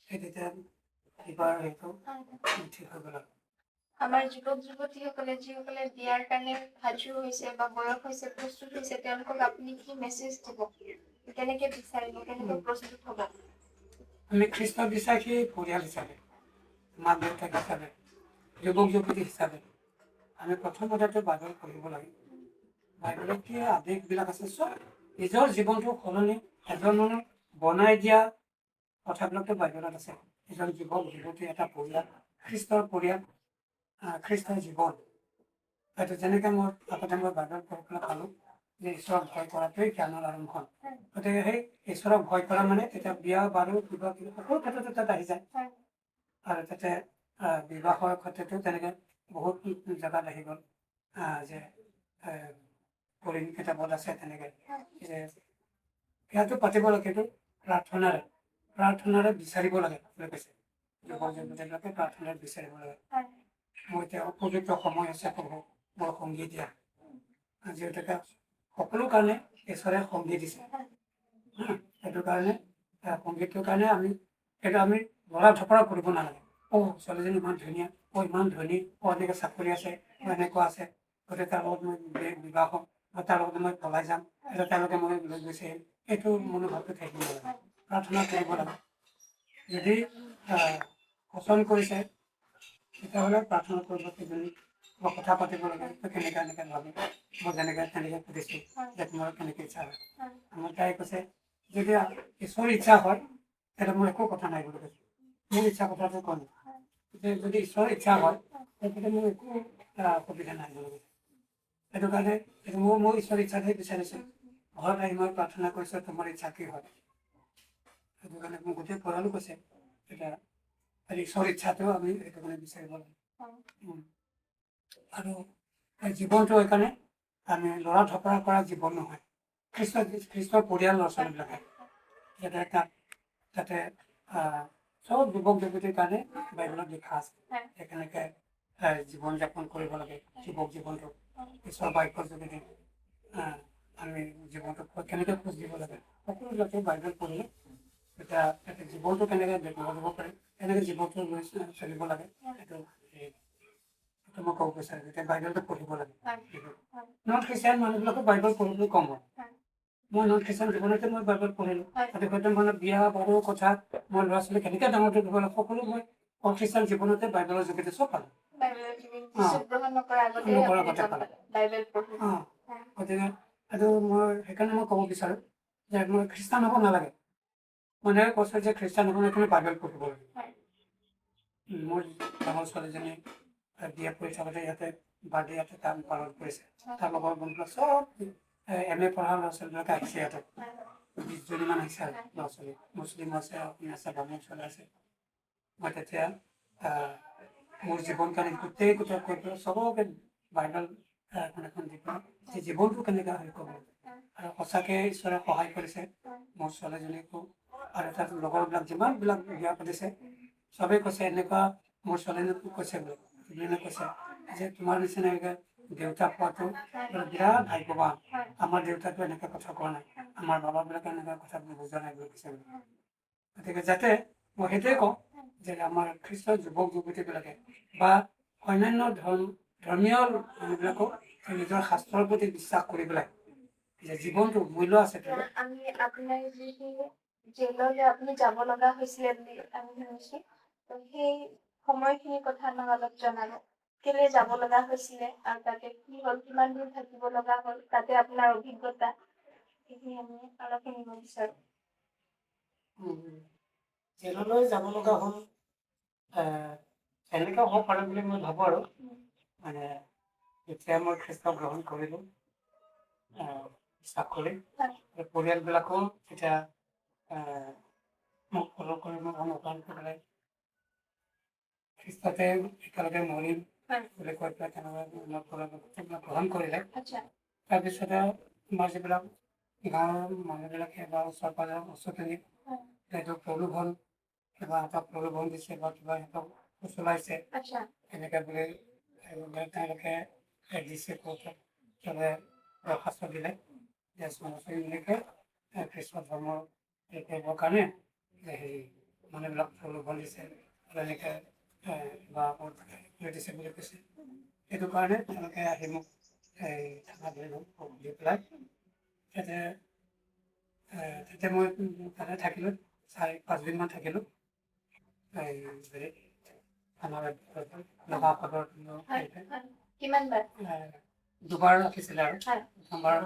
Speaker 2: সেই তেতিয়া এইবাৰ সেইটো ঠিক হৈ গ'ল। আমাৰ যুৱক যুৱতীসকলে যিসকলে বিয়াৰ কাৰণে সাজু হৈছে বা বয়স হৈছে, প্ৰস্তুত হৈছে, তেওঁলোকক আপুনি কি মেছেজ দিব? কেনেকে বিচাৰিব, কেনেকৈ প্ৰস্তুত হ'ব? আমি খ্ৰীষ্ট বিশ্বাসী পৰিয়াল হিচাপে, মাক দেউতাক হিচাপে, যুৱক যুৱতী হিচাপে আমি প্ৰথমতে বাইবেল পঢ়িব লাগে। বাইবেলত কি আদেশবিলাক আছে চব নিজৰ জীৱনটো সলনি এজন মানুহ বনাই দিয়া কথাবিলাকতো বাইবেলত আছে। এজন যুৱক যুৱতী এটা পৰিয়াল, খ্ৰীষ্টৰ পৰিয়াল, খ্ৰীষ্টৰ জীৱন। হয়তো যেনেকৈ মই আগতে বাইবেল পঢ়ি পেলাই পালোঁ যে ঈশ্বৰক ভয় কৰাটোৱেই জ্ঞানৰ আৰম্ভ। গতিকে সেই ঈশ্বৰক ভয় কৰা মানে তেতিয়া বিয়া বাৰু কিবা কিবি সকলো ক্ষেত্ৰতে তাত আহি যায়। আৰু তাতে বিবাহৰ ক্ষেত্ৰতো তেনেকৈ বহুত জেগাত আহি গ'ল যে কৰিম কিতাপত আছে তেনেকৈ যে বিয়াটো পাতিব লাগে, কিন্তু প্ৰাৰ্থনাৰে বিচাৰিব লাগে বুলি কৈছে। যুৱক যুৱতীবিলাকে প্ৰাৰ্থনাৰে বিচাৰিব লাগে। মই এতিয়া উপযুক্ত সময় আছে প্ৰভু মোৰ সংগী দিয়া, যিহেতুকে সকলো কাৰণে ঈশ্বৰে সংগী দিছে সেইটো কাৰণে সংগীতৰ কাৰণে সেইটো আমি লৰা ঢপৰা কৰিব নালাগে ছোৱালীজনী ইমান ধুনীয়া ইমান ধনী এনেকৈ চাকৰি আছে এনেকুৱা আছে গতিকে তাৰ লগত মই বিবাহ হ'ম বা তাৰ লগত মই পলাই যাম তেওঁলোকে মই লৈ গৈছে এইটো মনোভাৱটো থাকিব লাগে প্ৰাৰ্থনা কৰিব লাগে যদি পচন্দ কৰিছে তেতিয়াহ'লে প্ৰাৰ্থনা কৰিব কেইজনী বা কথা পাতিব লাগে কেনেকৈ এনেকৈ ভাবি মই যেনেকৈ তেনেকৈ সুধিছোঁ যে তোমাৰ কেনেকৈ ইচ্ছা হয় আমাৰ তাই কৈছে যদি ঈশ্বৰৰ ইচ্ছা হয় তেতিয়া মোৰ একো কথা নাই বুলি কৈছোঁ মোৰ ইচ্ছা কথাটো ক'ম যদি ঈশ্বৰৰ ইচ্ছা হয় তেতিয়া মোৰ একো অসুবিধা নাই বুলি কৈছে সেইটো কাৰণে মোৰ ঈশ্বৰৰ ইচ্ছাটোহে বিচাৰিছোঁ ঘৰত আহি মই প্ৰাৰ্থনা কৰিছোঁ তোমাৰ ইচ্ছা কি হয় সেইটো কাৰণে মোৰ গোটেই পৰিয়ালো কৈছে এতিয়া ঈশ্বৰৰ ইচ্ছাটো আমি সেইটো কাৰণে বিচাৰিব লাগে আৰু জীৱনটো সেইকাৰণে আমি লৰা ঢপৰা কৰা জীৱন নহয় খ্ৰীষ্টৰ পৰিয়াল ল'ৰা ছোৱালীবিলাকে যাতে চব যুৱক যুৱতীৰ কাৰণে বাইবেলত লিখা আছে কেনেকৈ জীৱন যাপন কৰিব লাগে যুৱক জীৱনটো ঈশ্বৰৰ বাক্যৰ যোগেদি আমি জীৱনটো কেনেকৈ খোজ দিব লাগে সকলোবিলাকে বাইবেল পঢ়িলে তেতিয়া জীৱনটো কেনেকৈ ব্যৱহাৰ কৰিব পাৰে কেনেকৈ জীৱনটো লৈ চলিব লাগে সেইটো মই ক'ব বিচাৰোঁ এতিয়া বাইবেলটো পঢ়িব লাগে নন খ্ৰীষ্টান মানুহবিলাকো বাইবেল পঢ়িবলৈ কম হয় মই নন খ্ৰীষ্টান জীৱনতে মই বাইবেল পঢ়িলোঁ হয়তো মানে বিয়া বাৰু কথা মই ল'ৰা ছোৱালী কেনেকৈ ডাঙৰ দিব লাগে সকলো মই অখ্ৰীষ্টান জীৱনতে বাইবেলৰ যোগেদি চব পালোঁ গতিকে এইটো মই সেইকাৰণে মই ক'ব বিচাৰোঁ যে মই খ্ৰীষ্টান হ'ব নালাগে মানুহে কৈছে যে খ্ৰীষ্টান হ'ব নালাগে বাইবেল পঢ়িব লাগে মোৰ ডাঙৰ ছোৱালীজনী বিয়া পঢ়ি থাকোঁতে ইয়াতে বাৰ্থডে ইয়াতে তাত পালন কৰিছে তাৰ লগৰ বন্ধুবিলাক চব MA পঢ়া ল'ৰা ছোৱালীবিলাকে আহিছে ইয়াতে 20জনীমান আহিছে আৰু ল'ৰা ছোৱালী মুছলিম আছে অসমীয়া আছে বামুণ ছোৱালী আছে মই তেতিয়া মোৰ জীৱন কালি গোটেই কৈ পেলাই চবকে বাইবেল এখন দি পেলাই যে জীৱনটো কেনেকৈ হেৰি কৰিব আৰু সঁচাকৈ ঈশ্বৰে সহায় কৰিছে মোৰ ছোৱালীজনীকো আৰু তাৰ লগৰবিলাক যিমানবিলাক বিয়া পাতিছে চবেই কৈছে এনেকুৱা মোৰ ছোৱালীজনীকো কৈছে বোলে কৈছে যে তোমাৰ নিচিনা এনেকৈ দেউতা পোৱাটো বিৰাট ভাগ্যৱান আমাৰ দেউতাটো এনেকৈ কথা কোৱা নাই আমাৰ বাবাবিলাকে এনেকুৱা কথা বুজা নাই বুলি কৈছে গতিকে যাতে মই সেইটোৱে কওঁ যে আমাৰ খ্ৰীষ্টৰ যুৱক যুৱতীবিলাকে বা অন্যান্য ধৰ্মীয় মানুহবিলাকো নিজৰ শাস্ত্ৰৰ প্ৰতি বিশ্বাস কৰি পেলাই যে জীৱনটো মূল্য আছে
Speaker 1: আমি আপোনাৰ জেললৈ আপুনি যাব লগা হৈছিলে বুলি আমি শুনিছো সেই সময়খিনিৰ কথা আমাক অলপ জনাব কেলে যাব লগা হৈছিলে আৰু তাতে কি হ'ল কিমান দিন থাকিব লগা হ'ল তাতে আপোনাৰ অভিজ্ঞতা সেইখিনি আমি অলপ শুনিব বিচাৰোঁ
Speaker 2: জেললৈ যাব লগা হ'ল এনেকৈ হ'ব পাৰে বুলি মই ভাবোঁ আৰু মানে যেতিয়া মই খ্ৰীষ্টক গ্ৰহণ কৰিলোঁ বিশ্বাস কৰি পৰিয়ালবিলাকো তেতিয়া মোক ফল' কৰি মোক অনুসৰণ কৰি পেলাই খ্ৰীষ্টতে একেলগে মৰিম বুলি কৈ পেলাই তেনেকুৱা গ্ৰহণ কৰিলে তাৰপিছতে আমাৰ যিবিলাক গাঁৱৰ মানুহবিলাকে বা ওচৰ পাঁজৰ বস্তুখিনি সেইটো প্ৰলোভন কিবা এটা প্ৰলোভন দিছে বা কিবা সিহঁতক চলাইছে এনেকৈ বুলি তেওঁলোকে দিছে কোৰ্টত চবে দৰখাস্ত দিলে যে মুছলিমবিলাকে খ্ৰীষ্ট ধৰ্মৰ হেৰি কৰিবৰ কাৰণে হেৰি মানুহবিলাক প্ৰলোভন দিছে এনেকৈ বা দিছে বুলি কৈছে সেইটো কাৰণে তেওঁলোকে আহি মোক থানাত দি পেলাই তেতিয়া মই তাতে থাকিলোঁ 4-5 দিনমান থাকিলোঁ হেৰি থানাৰ নগাঁও দুবাৰ ৰাখিছিলে আৰু প্ৰথমবাৰ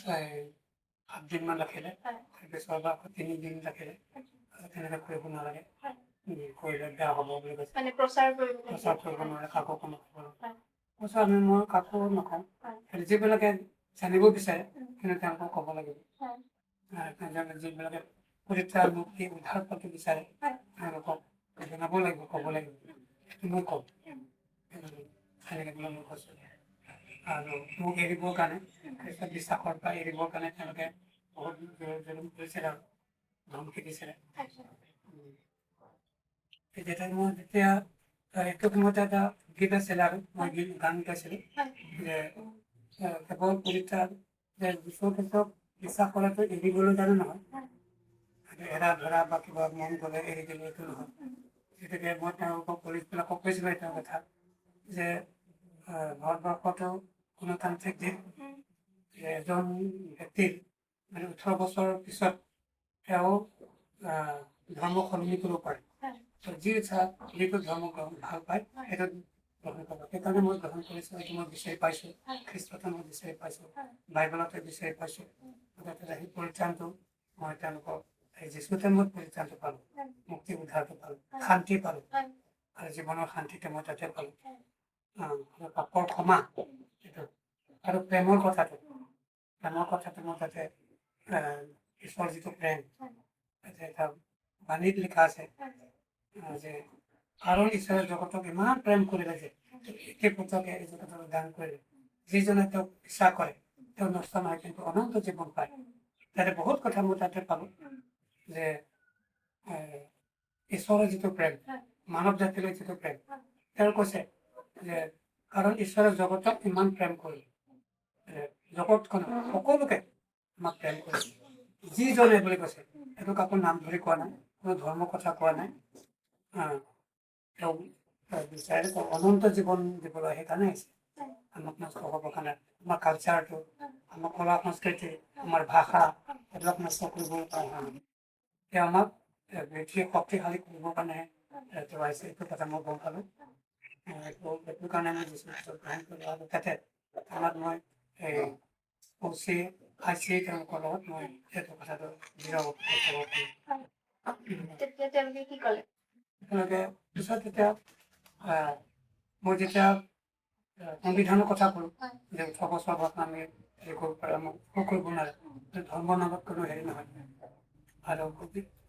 Speaker 2: 7 দিনমান ৰাখিলে তাৰপিছত আকৌ 3 দিন ৰাখিলে তেনেকৈ কৰিব নালাগে কৰিলে বেয়া হ'ব বুলি কৈছে প্ৰচাৰ কৰিব নোৱাৰে কাকো কোনো কৈছে মই কাকো নকওঁ যিবিলাকে জানিব বিচাৰে কিন্তু তেওঁলোকক ক'ব লাগিব যিবিলাকে পৰিত্ৰাণ মুক্তি উদ্ধাৰ পাব বিচাৰে তেওঁলোকক জনাব লাগিব ক'ব লাগিব সেইটো মই ক'ম সেনেকৈ পেলাই মই কৈছোঁ আৰু মোক এৰিবৰ কাৰণে খ্ৰীষ্টত বিশ্বাসৰ পৰা এৰিবৰ কাৰণে তেওঁলোকে বহুত জুলুম কৰিছিলে আৰু ধমকি দিছিলে যেতিয়া এইটো সময়তে এটা গীত আছিলে আৰু মই গান গাইছিলোঁ যে কেৱল পৰিত্ৰাণ যে যীশু খ্ৰীষ্টক বিশ্বাস কৰাটো এৰিবলৈ কাৰণে নহয়, এৰা ধৰা বা কিবা মন গ'লে এৰি দিলে এইটো নহয়। গতিকে মই তেওঁলোকক পুলিচবিলাকক কৈছিলোঁ এটা কথা যে ভাৰতবৰ্ষতো গণতান্ত্ৰিক দেশ, এজন ব্যক্তিৰ মানে 18 বছৰৰ পিছত তেওঁ ধৰ্ম সলনি কৰিব পাৰে। যি ইচ্ছা যিটো ধৰ্ম ভাল পায় সেইটো গ্ৰহণ কৰিব। সেইকাৰণে মই গ্ৰহণ কৰিছোঁ, এইটো মই বিচাৰি পাইছোঁ, খ্ৰীষ্টতে মই বিচাৰি পাইছোঁ, বাইবেলতে বিচাৰি পাইছোঁ। গতিকে সেই পৰিত্ৰাণটো মই তেওঁলোকক যীশুতে মই পৰিত্ৰাণটো পালোঁ, মুক্তি উদ্ধাৰটো পালোঁ, শান্তি পালোঁ, আৰু জীৱনৰ শান্তিটো মই তাতে পালোঁ। পাপৰ ক্ষমা এইটো আৰু প্ৰেমৰ কথাটো মই তাতে ঈশ্বৰৰ যিটো প্ৰেম তাতে এটা বাণীত লিখা আছে যে কাৰণ ঈশ্বৰে জগতক ইমান প্ৰেম কৰিলে যে একে পুত্ৰকে এই জগতলৈ দান কৰিলে, যিজনে তেওঁক বিশ্বাস কৰে তেওঁ নষ্ট নহয় কিন্তু অনন্ত জীৱন পায়। তাতে বহুত কথা মই তাতে পালোঁ যে ঈশ্বৰৰ যিটো প্ৰেম, মানৱ জাতিলৈ যিটো প্ৰেম, তেওঁ কৈছে যে কাৰণ ঈশ্বৰে জগতক ইমান প্ৰেম কৰিলে, জগতখন সকলোকে আমাক প্ৰেম কৰিছে, যিজনে বুলি কৈছে, সেইটো কাকো নাম ধৰি কোৱা নাই, কোনো ধৰ্মৰ কথা কোৱা নাই। তেওঁ বিচাৰে অনন্ত জীৱন দিবলৈ সেইকাৰণে আহিছে, আমাক নষ্ট হ'বৰ কাৰণে। আমাৰ কালচাৰটো, আমাৰ কলা সংস্কৃতি, আমাৰ ভাষা এইবিলাক নষ্ট কৰিবৰ কাৰণে তেওঁ আমাক বেছি শক্তিশালী কৰিবৰ কাৰণে তেওঁ আহিছে। এইটো কথা মই গম পালোঁ। সেইটো কাৰণে মই যীশু খ্ৰীষ্টক গ্ৰহণ কৰিলোঁ আৰু তাতে আমাক মই তেওঁলোকৰ লগত মই সেইটো কথাটো বুজাব
Speaker 1: তেওঁলোকে কি ক'লে?
Speaker 2: তেওঁলোকে পিছত যেতিয়া মই যেতিয়া সংবিধানৰ কথা ক'লোঁ যে 18 বছৰ আগত আমি হেৰি কৰিব পাৰে, আমাক কৰিব নোৱাৰে, ধৰ্মৰ নামত কোনো হেৰি নহয়।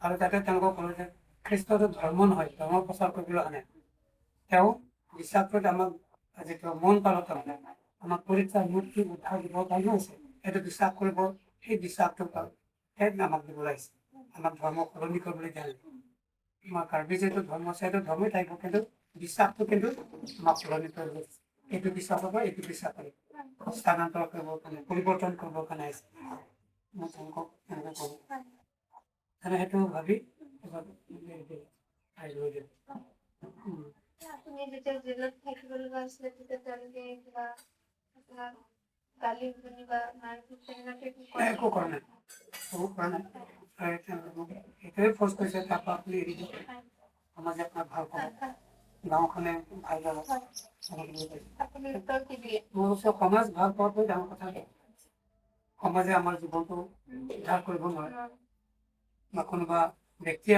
Speaker 2: আৰু তাতে তেওঁলোকক ক'লোঁ যে খ্ৰীষ্টটো ধৰ্ম নহয়, ধৰ্ম প্ৰচাৰ কৰিবলৈ আনে। তেওঁ বিশ্বাস কৰি আমাক যিটো মন পালোঁ, তাৰমানে আমাক পৰিত্ৰাণ মুক্তি উদ্ধাৰ দিবৰ কাৰণে হৈছে। সেইটো বিশ্বাস কৰিব, সেই বিশ্বাসটো সেই আমাক দিবলৈ আহিছে, আমাক ধৰ্ম সলনি কৰিবলৈ দিয়া নাই। আমাৰ কাৰ্বি যিটো ধৰ্ম আছে সেইটো ধৰ্মই থাকিব, কিন্তু বিশ্বাসটো কিন্তু আমাক সলনি কৰিব দিছে। এইটো বিশ্বাসৰ পৰা এইটো বিশ্বাস কৰি স্থানান্তৰ কৰিবৰ কাৰণে, পৰিৱৰ্তন কৰিবৰ কাৰণে আহিছে। মই তেওঁলোকক এনেকৈ কৰোঁ, সেইটো ভাবি
Speaker 1: আপুনি যেতিয়া জেলত থাকিব লগা হৈছিলে তেতিয়া তেওঁলোকে কিবা আপোনাক গালি শুনিবা
Speaker 2: একো কৰা নাই, এইটোৱে ফৰ্চ কৰিছে, তাৰপৰা আপুনি এৰি দিয়ক, সমাজে আপোনাক ভাল পাব, গাঁওখনে ভাল যাব। মোৰ ওচৰত সমাজ ভাল পোৱাটোৱে ডাঙৰ কথা। সমাজে আমাৰ জীৱনটো উদ্ধাৰ কৰিব নোৱাৰে, বা কোনোবা ব্যক্তিয়ে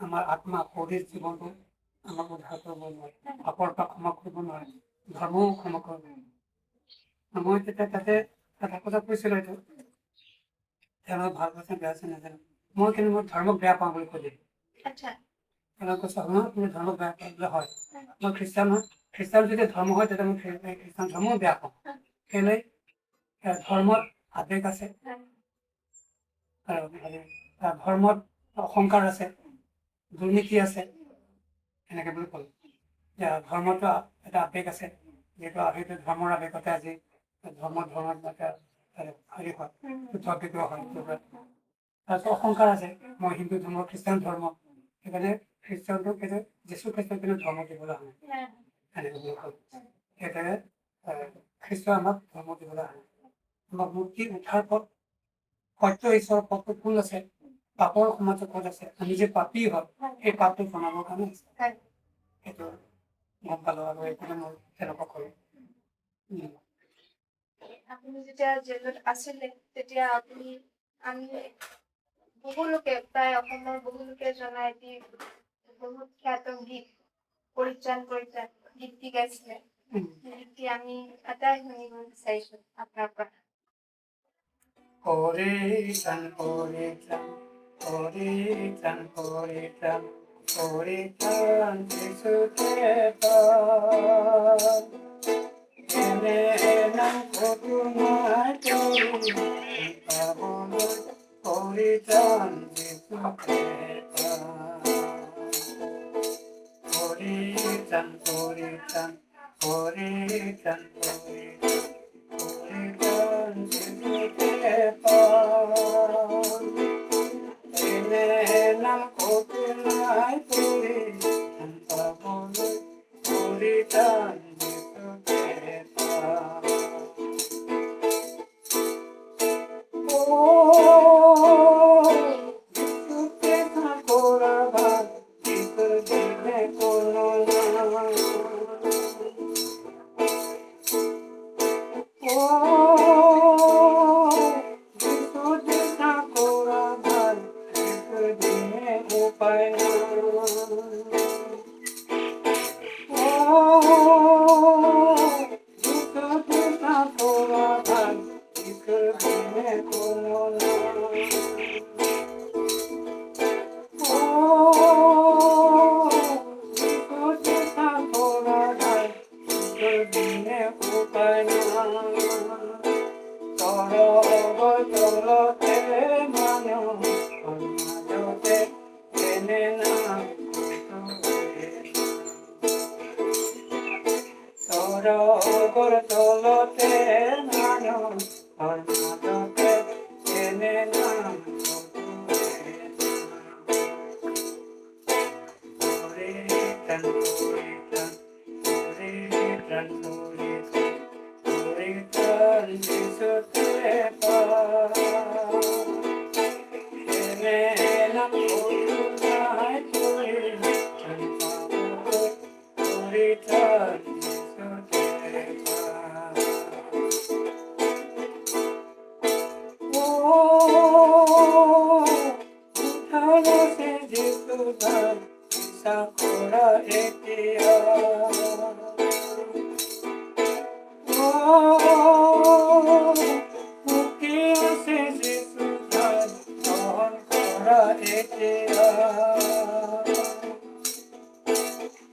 Speaker 2: আমাৰ আত্মা শৰীৰ জীৱনটো আমাক উদ্ধাৰ কৰিব নোৱাৰে, পাপৰ পৰা ক্ষমা কৰিব নোৱাৰে, ধৰ্মও ক্ষমা কৰিব নোৱাৰে। মই তেতিয়া তাতে এটা কথা কৈছিলোঁ, এইটো তেওঁলোক ভাল পাইছে বেয়া আছে নাজানো, মই কিন্তু মই ধৰ্মক বেয়া পাওঁ বুলি কৈ দিলোঁ। তেওঁলোকে কৈছে তুমি ধৰ্মক বেয়া পাবলৈ হয়, মই খ্ৰীষ্টান হয়, খ্ৰীষ্টান যদি ধৰ্ম হয় তেতিয়া মই খ্ৰীষ্টান ধৰ্মও বেয়া পাওঁ। কেলৈ? ধৰ্মত আৱেগ আছে, আৰু ধৰ্মত অহংকাৰ আছে, দুৰ্নীতি আছে, এনেকে বুলি ক'লো। ধৰ্মটো এটা আৱেগ আছে, যিহেতু ধৰ্মৰ আৱেগতে আজি ধৰ্মত এটা হেৰি হয়, উদ্ধৱ বিগ্ৰহ হয়। তাৰপিছত অহংকাৰ আছে, মই হিন্দু ধৰ্ম, খ্ৰীষ্টান ধৰ্ম, সেইকাৰণে খ্ৰীষ্টানটো কিন্তু যীশু খ্ৰীষ্টক কিন্তু ধৰ্ম দিবলৈ হয়, এনেকে বুলি ক'লো। সেইকাৰণে খ্ৰীষ্ট আমাক ধৰ্ম দিবলৈ হয়, আমাক মুক্তি উদ্ধাৰ পথ, সত্য ঈশ্বৰৰ পথটো কোন আছে, পাপৰ সমাজত ক'ত আছে, আমি যে পাপী হয় সেই পাপটো জনাবৰ কাৰণে সেইটো গম পালোঁ, আৰু এইকাৰণে মই তেনেকুৱা কৰোঁ।
Speaker 1: আপুনি যেতিয়া জেলত আছিলে তেতিয়া আমি বহুলোকে, প্ৰায় অসমৰ বহুলোকে জনাই এটি বহুত খ্যাত গীত পৰিত্ৰাণ গীতটি গাইছিলে, গীতটি আমি এটাই শুনিব বিচাৰিছো আপোনাৰ পৰা।
Speaker 2: পৰিত্ৰাণ পৰিত্ৰাণ পৰিত্ৰাণ পৰিত্ৰাণ পৰিত্ৰাণ যিচুতে পাওঁ, এনে নাম ক'তো নাই পাবলৈ, পৰিত্ৰাণ যিচুতে পাওঁ। পৰিত্ৰাণ পৰিত্ৰাণ পৰিত্ৰাণ পৰিত্ৰাণ উপায় নাই সৰগৰ তলতে মানুহ মাজতে এনে নাম সৰগৰ তলতে মানুহ মাজতে এনে নাম Puritan, Puritan, Puritan, Puritan, Puritan, Jesus Tepa. Kemenang Puritan, Puritan, Puritan, Jesus Tepa. Oh, utara se Jesus Sakura etia. Oh, mukia se Jesusan, Sakura etia.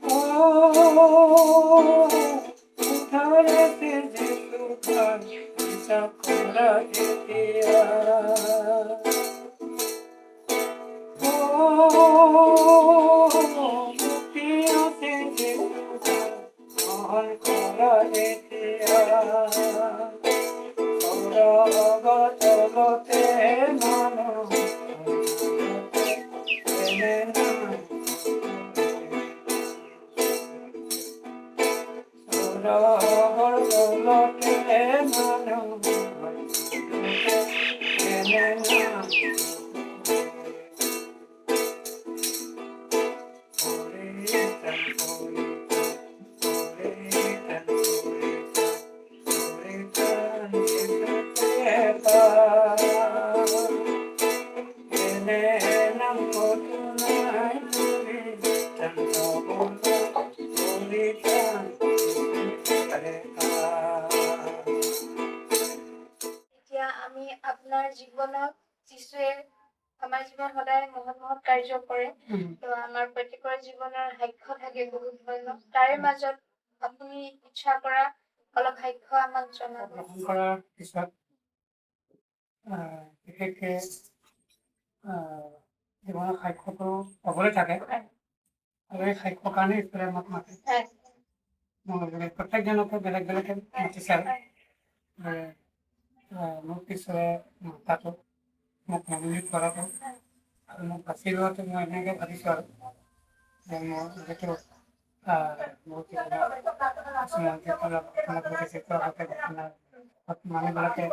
Speaker 2: Oh, utara se Jesusan, Sakura etia.
Speaker 1: এতিয়া আমি আপোনাৰ জীৱনত যিশুৱে আমাৰ জীৱনত সদায় মহৎ মহৎ কাৰ্য কৰে তো আমাৰ প্ৰত্যেকৰ জীৱনৰ সাক্ষ্য থাকে বহুত ধৰণৰ তাৰে মাজত আপুনি ইচ্ছা কৰা অলপ সাক্ষ্য আমাক জনাব
Speaker 2: গ্ৰহণ কৰাৰ পিছত বিশেষকৈ জীৱনৰ সাক্ষ্যটো হ'বলৈ থাকে আৰু এই সাক্ষ্যৰ কাৰণে ঈশ্বৰে আমাক মাতে প্ৰত্যেকজনকে বেলেগ বেলেগে মাতিছে মোক ঈশ্বৰে মাতাটো মোক মনোনীত কৰাটো আৰু মোক বাছি লোৱাটো মই এনেকৈ ভাবিছোঁ আৰু যে মোৰ যিটো মোৰ মানুহবিলাকে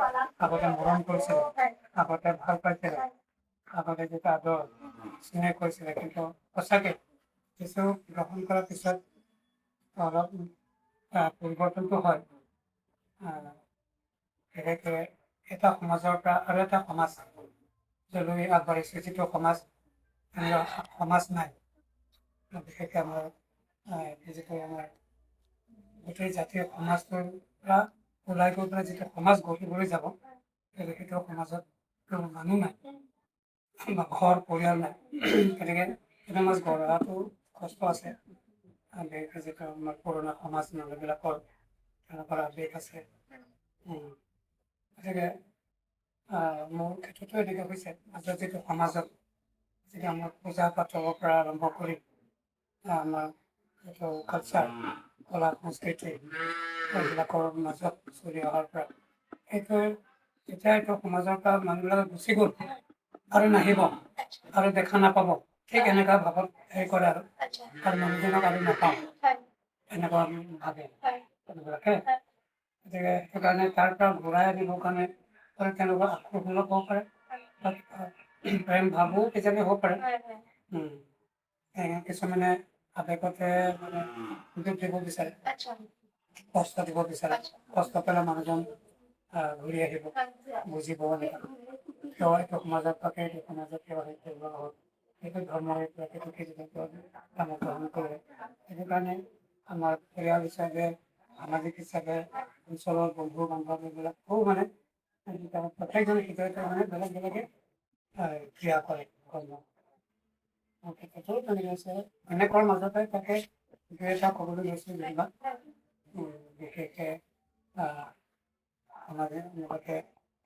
Speaker 2: আগতে মৰম কৰিছিলে আগতে ভাল পাইছিলে আগতে যিটো আদৰ স্নেহ কৰিছিলে কিন্তু সঁচাকৈ কিছু গ্ৰহণ কৰাৰ পিছত অলপ পৰিৱৰ্তনটো হয় বিশেষকৈ এটা সমাজৰ পৰা আৰু এটা সমাজ যলৈ আগবাঢ়িছে যিটো সমাজ সমাজ নাই বিশেষকৈ আমাৰ যিটো আমাৰ গোটেই জাতীয় সমাজটোৰ পৰা ওলাই গৈ পেলাই যিটো সমাজ গঢ়িবলৈ যাব সেইটো সমাজত মানুহ নাই বা ঘৰ পৰিয়াল নাই গতিকে সেইটো মাছ গঢ়াটো কষ্ট আছে বিশেষকৈ যিটো আমাৰ পুৰণা সমাজ মানুহবিলাকৰ তেওঁলোকৰ আৱেগ আছে গতিকে মোৰ ক্ষেত্ৰতো এনেকৈ হৈছে আজিৰ যিটো সমাজত যিটো আমাৰ পূজা পাতলৰ পৰা আৰম্ভ কৰি আমাৰ যিটো কালচাৰ কলা সংস্কৃতি এইবিলাকৰ মাজত চলি অহাৰ পৰা সেইটো যেতিয়া এইটো সমাজৰ পৰা মানুহবিলাক গুচি গ'ল আৰু নাহিব আৰু দেখা নাপাব ঠিক এনেকুৱা ভাৱত হেৰি কৰে আৰু মানুহজনক আৰু নাপাওঁ এনেকুৱা ভাবে মানুহবিলাকে গতিকে সেইকাৰণে তাৰ পৰা ঘূৰাই আনিবৰ কাৰণে আৰু তেওঁলোকৰ আক্ৰোশমূলক হ'ব পাৰে প্ৰেম ভাৱো কিজানি হ'ব পাৰে কিছুমানে আৱেগতে মানে দুখ দিব বিচাৰে কষ্ট দিব বিচাৰে কষ্ট পেলাই মানুহজন ঘূৰি আহিব বুজিব কিয় এইটো সমাজত থাকে এইটো সমাজত কিয় সেইটো লগত সেইটো ধৰ্মৰ সেইটো কাম গ্ৰহণ কৰে সেইটো কাৰণে আমাৰ পৰিয়াল হিচাপে সামাজিক হিচাপে অঞ্চলৰ বন্ধু বান্ধৱ এইবিলাক খুব মানে প্ৰত্যেকজনে শিক্ষয়িত্ৰী মানে বেলেগ বেলেগে ক্ৰিয়া কৰে কৰ্ম ক্ষেত্ৰতো তেনেকৈ আছে এনেকুৱাৰ মাজতে তাকে দুই এটা ক'বলৈ লৈছোঁ যেনিবা বিশেষকৈ আমাৰ এনেকুৱাকে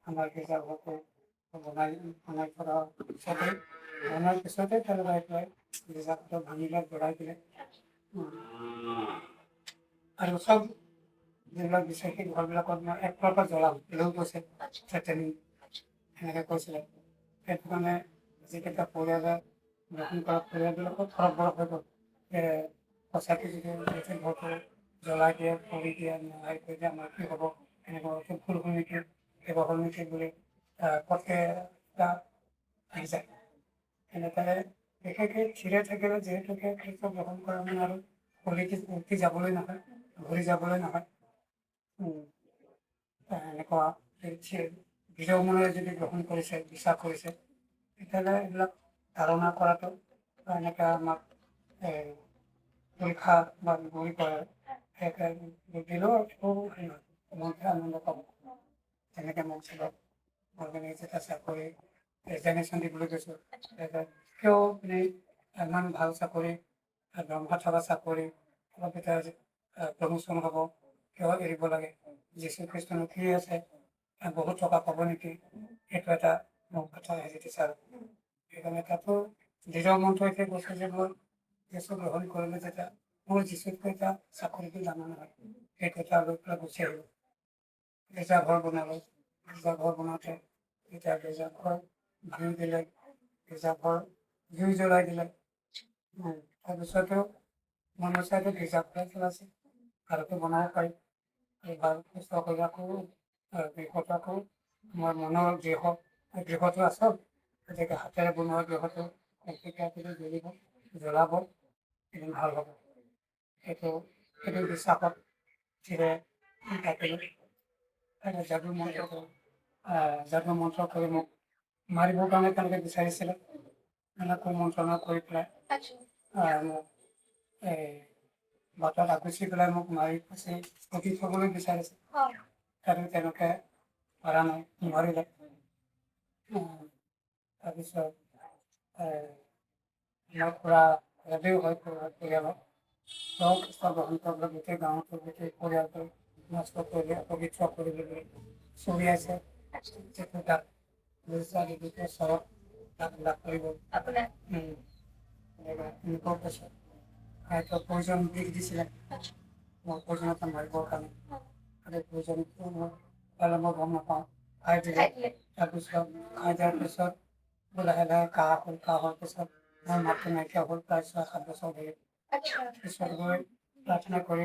Speaker 2: আমাৰ গীৰ্জাঘৰটো বনাই থোৱা পিছতে তেওঁলোকে এইটোৱে গীৰ্জাঘৰটো ভাঙি লৈ বঢ়াই দিলে। আৰু চব যিবিলাক বিচাৰে সেই ঘৰবিলাকত মই এক প্ৰকাৰ জ্বলাম এও কৈছে ট্ৰেইনিং এনেকৈ কৈছিলে। সেইটো কাৰণে যিকেইটা পৰিয়ালে গ্ৰহণ কৰা পৰিয়ালবিলাকত ফৰক ফৰক হৈ গ'ল। সঁচাকৈ যদি ঘৰটো জ্বলাই দিয়ে পৰি দিয়ে হেৰি কৰি দিয়ে আমাৰ কি হ'ব এনেকুৱা ভুল হ'ল নেকি কিবা হ'ল নেকি বুলি পটকৈ এটা আহি যায়। এনেকৈ বিশেষকৈ থিৰে থাকিলে যিহেতুকে খ্ৰীষ্ট গ্ৰহণ কৰা মানে আৰু উঠি যাবলৈ নহয়, ঘূৰি যাবলৈ নহয়। এনেকুৱা বিজয় মনেৰে যদি গ্ৰহণ কৰিছে বিশ্বাস কৰিছে তেতিয়াহ'লে এইবিলাক ধাৰণা কৰাটো এনেকৈ আমাক পৰীক্ষা বা গুৰি কৰে দিলেও মনটো আনন্দ পাব। যেনেকৈ মোক অৰ্গেনাইজ এটা চাকৰি ৰেজিগনেশ্যন দিবলৈ গৈছোঁ কিয় মানে ইমান ভাল চাকৰি দৰমহা থকা চাকৰি অলপ এটা প্ৰমোশ্যন হ'ব কিয় এৰিব লাগে যীশুখ্ৰীষ্টনো কি আছে বহুত টকা পাব নেকি এইটো এটা মোক কথা হেৰি বিচাৰোঁ। সেইকাৰণে তাতো নিজৰ মনটো এতিয়া কৈছে যে মই যীশু গ্ৰহণ কৰিলে যেতিয়া মোৰ যীচুতকৈ এটা চাকৰিটো ডাঙৰ নহয় সেইটো এটা লৈ পেলাই গুচি আহিলোঁ। গীৰ্জাঘৰ বনালোঁ। গীৰ্জাঘৰ বনাওঁতে এতিয়া গীৰ্জাঘৰ ভাঙি দিলে, গীৰ্জাঘৰ জুই জ্বলাই দিলে। তাৰপিছতেও মন বিচাৰটো গীৰ্জাঘৰে জ্বলাইছে ভালকৈ বনাব পাৰি। এই ভাল কষ্ট কৰি আকৌ গৃহটো আকৌ মই মনৰ গৃহটো আচল গতিকে হাতেৰে বনোৱা গৃহটো জ্বলিব জ্বলাব এদিন ভাল হ'ব। সেইটো বিশ্বাসত চিৰে থাকিলোঁ। যাদু মন্ত্ৰ কৰি মোক মাৰিবৰ কাৰণে তেওঁলোকে বিচাৰিছিলে। এনেকৈ মন্ত্ৰণা কৰি পেলাই মোক বাটত আগুচি পেলাই মোক মাৰি খুচি পুতি থ'বলৈ বিচাৰিছে। আৰু তেওঁলোকে পৰা নাই নোৱাৰিলে। তাৰপিছত মোৰ খুৰা যদিও হয় পৰিয়ালত তেওঁ খ্ৰীষ্ট গ্ৰহণ কৰিবলৈ গোটেই গাঁৱতো গোটেই পৰিয়ালটো নষ্ট কৰিলে পবিত্ৰ কৰিবলৈ চলি আছে। যিটো তাত চৰত তাত লাভ কৰিব এনেকুৱা কৈছে হয়তো প্ৰয়োজন দিশ দিছিলে মোৰ প্ৰয়োজনীয়তা মাৰিবৰ কাৰণে আৰু প্ৰয়োজনীয়তা মই গম নাপাওঁ খাই দিলে। তাৰপিছত খাই দিয়াৰ পিছত লাহে লাহে কাহ হোৱাৰ পিছত মোৰ মাতটো নাইকিয়া হ'ল প্ৰায় 6-7 বছৰ ধৰি। পিছত গৈ প্ৰাৰ্থনা কৰি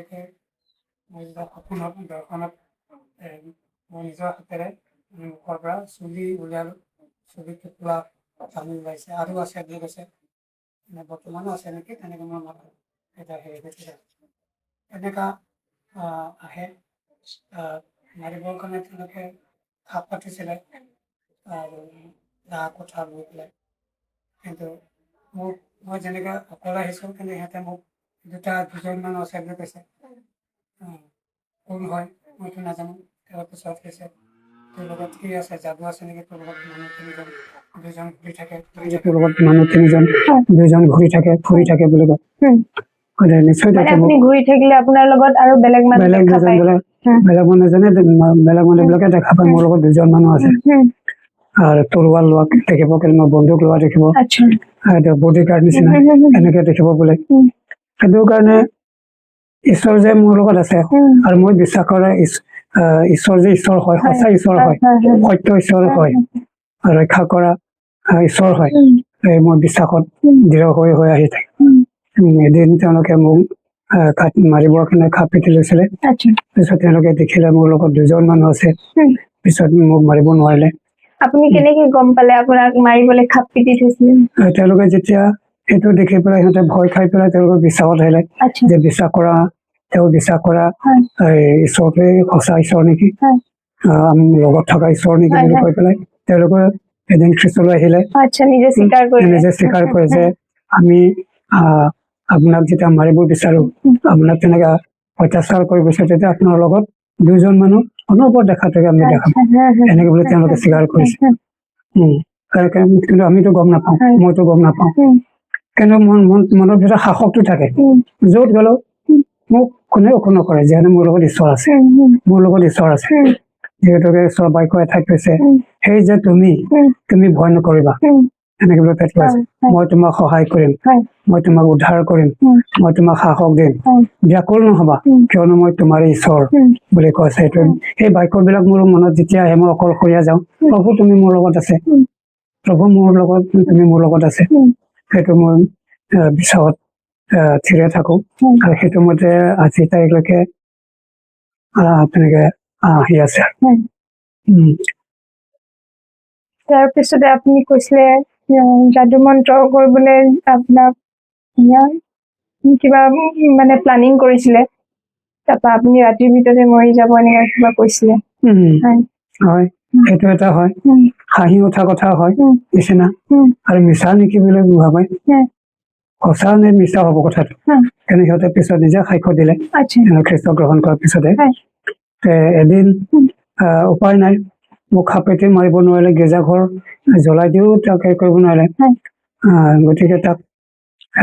Speaker 2: মই যেতিয়া সপোনত দৰ্শনত মই নিজৰ হাতেৰে মুখৰ পৰা চুলি উলিয়ালোঁ। চুলি টুকুৰা পানী ওলাইছে আৰু আছে বুলি কৈছে বৰ্তমানো আছে নেকি তেনেকৈ মই মাতোঁ এতিয়া হেৰি হৈছিলে এনেকুৱা আহে মাৰিবৰ কাৰণে তেওঁলোকে খাপ পাতিছিলে আৰু দা কথা লৈ পেলাই। কিন্তু মই যেনেকৈ অকলে আহিছোঁ কিন্তু সিহঁতে মোক দুজনমান আছে বুলি কৈছে। কোন হয় মইতো নাজানো। তাৰপিছত কৈছে তোৰ লগত কি আছে যাদু আছে নেকি তোৰ লগত মানুহ তিনিজন দুজন ঘূৰি থাকে তোৰ লগত মানুহ তিনিজন দুজন ঘূৰি থাকে ফুৰি থাকে বুলি কয়। নিশ্চয়
Speaker 3: আপুনি ঘূৰি থাকিলে আপোনাৰ লগত আৰু বেলেগ মানুহ দেখা পায়।
Speaker 2: বেলেগ মানুহ এজনে বেলেগ মানুহবিলাকে দেখা পায় মোৰ লগত দুজন মানুহ আছে আৰু তৰোৱাল লোৱা দেখিব মই বন্দুক লোৱা দেখিব বডি গাৰ্ড নিচিনা এনেকে দেখিব বোলে। সেইটো কাৰণে ঈশ্বৰ যে মোৰ লগত আছে আৰু মই বিশ্বাস কৰে ঈশ্বৰ যে ঈশ্বৰ হয় সঁচা ঈশ্বৰ হয় সত্য ঈশ্বৰ হয় ৰক্ষা কৰা ঈশ্বৰ হয় মই বিশ্বাসত দৃঢ় হৈ আহি থাকে। এদিন তেওঁলোকে মোক মাৰিবৰ কাৰণে খাপ পিটি লৈছিলে। পিছত তেওঁলোকে দেখিলে মোৰ লগত দুজন মানুহ আছে পিছত মোক মাৰিব নোৱাৰিলে।
Speaker 3: আপুনি কেনেকে গম পালে আপোনাক মাৰিবলৈ খাপ পিটি থৈছিলে?
Speaker 2: তেওঁলোকে যেতিয়া সেইটো দেখি পেলাই সিহঁতে ভয় খাই পেলাই তেওঁলোকে বিশ্বাসত আহিলে যে বিশ্বাস কৰা ঈশ্বৰটোৱে সঁচা ঈশ্বৰ নেকি লগত থকা ঈশ্বৰ নেকি বুলি কৈ পেলাই তেওঁলোকে এদিন খ্ৰীষ্টলৈ আহিলে। নিজে স্বীকাৰ কৰে যে আমি আপোনাক যেতিয়া মাৰিব বিচাৰো আপোনাক তেনেকা অত্যাচাৰ কৰিব বিচাৰো তেতিয়া আপোনাৰ লগত দুজন মানুহ অনবৰত দেখা থাকে আমি দেখা এনেকে বুলি তেওঁলোকে স্বীকাৰ কৰিছে। কিন্তু আমিতো গম নাপাওঁ মইতো গম নাপাওঁ কিন্তু মনৰ ভিতৰত সাহসটো থাকে য'ত গ'লেও মোক কোনেও একো নকৰে, যিহেতু মোৰ লগত ঈশ্বৰ আছে, মোৰ লগত ঈশ্বৰ আছে, যিহেতুকে ঈশ্বৰ বাক্য এঠাইত কৈছে, সেই যে তুমি ভয় নকৰিবা, এনেকে বোলে তাত কৈ আছে, মই তোমাক সহায় কৰিম, মই তোমাক উদ্ধাৰ কৰিম, মই তোমাক সাহস দিম, ব্যাকুল নহবা, কিয়নো মই তোমাৰ ঈশ্বৰ বুলি কৈছে। সেইটো সেই বাক্যবিলাক মোৰ মনত যেতিয়া আহে, মই অকলশৰীয়া যাওঁ, প্ৰভু তুমি মোৰ লগত আছে, প্ৰভু মোৰ লগত, তুমি মোৰ লগত আছে, সেইটো মই বিশ্বাসত থিৰে থাকো, আৰু সেইটো মতে আজি তাৰিখলৈকে তেনেকে আহি আছে।
Speaker 3: তাৰপিছতে আপুনি কৈছিলে যাদু মন্ত্ৰ কৰিবলৈ আপোনাক কিবা মানে প্লানিং কৰিছিলে, তাৰপৰা আপুনি ৰাতিৰ ভিতৰতে মৰি যাব এনেকুৱা কিবা কৈছিলে।
Speaker 2: হয়, সেইটো এটা হয়, হাঁহি উঠা কথা হয় নিচিনা, আৰু মিছা নেকি বুলি ভাবে, সঁচা নে মিছা হব কথাটো, কিন্তু সিহঁতে পিছত নিজে সাক্ষ্য দিলে খ্ৰীষ্ট গ্ৰহণ কৰাৰ পিছতে। এদিন উপায় নাই, মোক সাপেটি মাৰিব নোৱাৰিলে, গীৰ্জাঘৰ জ্বলাই দিও তাক হেৰি কৰিব নোৱাৰিলে, গতিকে তাক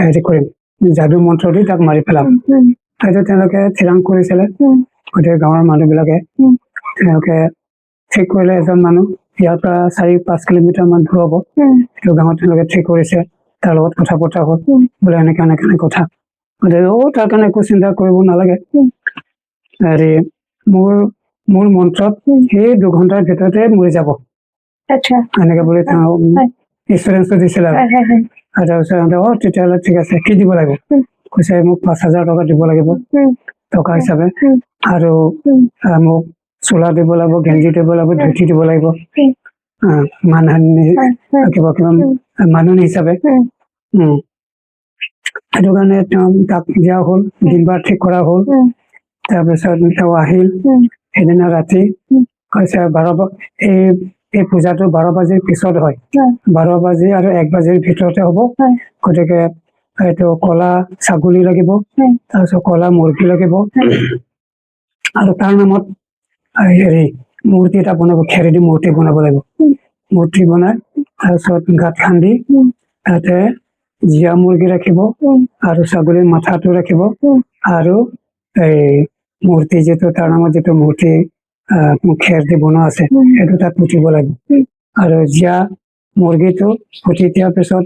Speaker 2: হেৰি কৰিম, যাদু মন্ত্ৰ দি তাক মাৰি পেলাম, সেইটো তেওঁলোকে থিৰাং কৰিছিলে। গোটেই গাঁৱৰ মানুহবিলাকে তেওঁলোকে ঠিক কৰিলে, এজন মানুহ ইয়াৰ পৰা 4-5 কিলোমিটাৰ মান দূৰ হ'ব, সেইটো গাঁৱত তেওঁলোকে ঠিক কৰিছে, তাৰ লগত কথা পতা হ'ল, বোলে এনেকে এনেকে কথা, তাৰ কাৰণে একো চিন্তা কৰিব নালাগে, হেৰি মোৰ মন্ত্ৰত সেই 2 ঘণ্টাৰ ভিতৰতে মৰি যাব, এনেকে বুলি তেওঁ ইঞ্চুৰেঞ্চটো দিছিলে। আৰু তাৰপিছত তেতিয়াহ'লে ঠিক আছে, কি দিব লাগিব, কৈছে মোক 5,000 টকা দিব লাগিব টকা হিচাপে, আৰু মোক চোলা দিব লাগিব, গেঞ্জি দিব লাগিব, ধুতি দিব লাগিব, মানহানি কিবা মানুহ হিচাপে। সেইটো কাৰণে তাক দিয়া হ'ল, দিনবাৰ ঠিক কৰা হ'ল। তাৰপিছত তেওঁ আহিল, সেইদিনা ৰাতি কৈছে এই পূজাটো 12 বাজিৰ পিছত হয়, 12 বাজি আৰু 1 বাজিৰ ভিতৰতে হ'ব, গতিকে এইটো কলা ছাগলী লাগিব, তাৰপিছত কলা মুৰ্গী লাগিব, আৰু তাৰ নামত হেৰি মূৰ্তি এটা বনাব, খেৰেদি মূৰ্তি বনাব লাগিব, মূৰ্তি বনাই তাৰপিছত গাঁত খান্দি তাতে জীয়া মুৰ্গী ৰাখিব, আৰু ছাগলীৰ মাথাটো ৰাখিব, আৰু এই মূৰ্তি যিটো তাৰ নামত যিটো মূৰ্তি খেৰ দি বনোৱা আছে, সেইটো তাত পুতিব লাগিব, আৰু জীয়া মুৰ্গীটো পুতি দিয়াৰ পিছত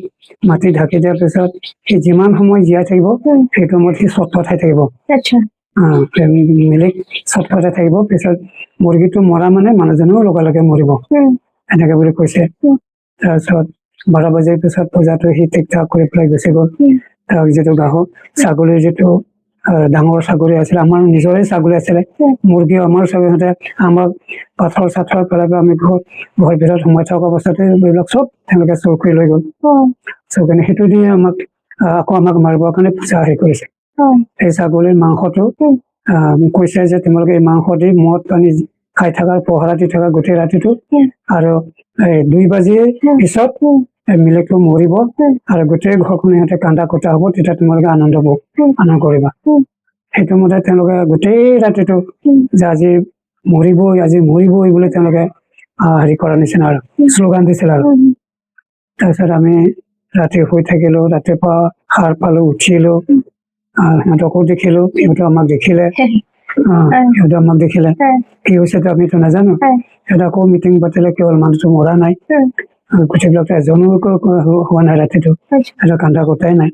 Speaker 2: মাটি ঢাকি দিয়াৰ পিছত সি যিমান সময় জীয়াই থাকিব, সেইটো সময়ত সি চটফটাই থাকিব, মিলি চটফটাই থাকিব, পিছত মুৰ্গীটো মৰা মানে মানুহজনেও লগে লগে মৰিব, এনেকে বুলি কৈছে। তাৰপিছত 12 বাজিৰ পিছত পূজাটো সি ঠিক ঠাক কৰি পেলাই গুচি গ'ল। তাৰ যিটো ছাগলীৰ যিটো ডাঙৰ ছাগলী আছিলে, আমাৰ নিজৰে ছাগলী আছিলে, মুৰ্গী আমাৰ ছাগলীহঁতে আমাক পাথৰ চাথৰ পেলাই আমি ঘৰ ভিতৰত সোমাই থকা অৱস্থাতে এইবিলাক চব তেওঁলোকে চুৰ কৰি লৈ গ'ল। চুৰ কৰি সেইটো দি আকৌ আমাক মাৰিবৰ কাৰণে পূজা হেৰি কৰিছে। সেই ছাগলীৰ মাংসটো কৈছে যে তোমালোকে এই মাংস দি মদ পানী খাই থকাৰ পহৰা দি থকা গোটেই ৰাতিটো, আৰু 2 বাজিৰ পিছত মিলেকটো মৰিব, আৰু গোটেই ঘৰখন সিহঁতে কান্দা কুটা হ'ব, তেতিয়া তোমালোকে আনন্দ কৰিবা। সেইটো মতে তেওঁলোকে গোটেই ৰাতিটো যে আজি মৰিবই বুলি তেওঁলোকে হেৰি কৰাৰ নিচিনা আৰু শ্লোগান দিছিল। আৰু তাৰপিছত আমি ৰাতি শুই থাকিলো, ৰাতিপুৱা সাৰ পালো, উঠিলো, সিহঁতকো দেখিলো, সিহঁতে আমাক দেখিলে, কি হৈছে আমিতো নাজানো, সিহঁতে আকৌ মিটিং পাতিলে, কেৱল মানুহটো মৰা নাই, গোটেইবিলাক এজনো হোৱা নাই, ৰাতিটো সিহঁতৰ কান্দা গোটাই নাই,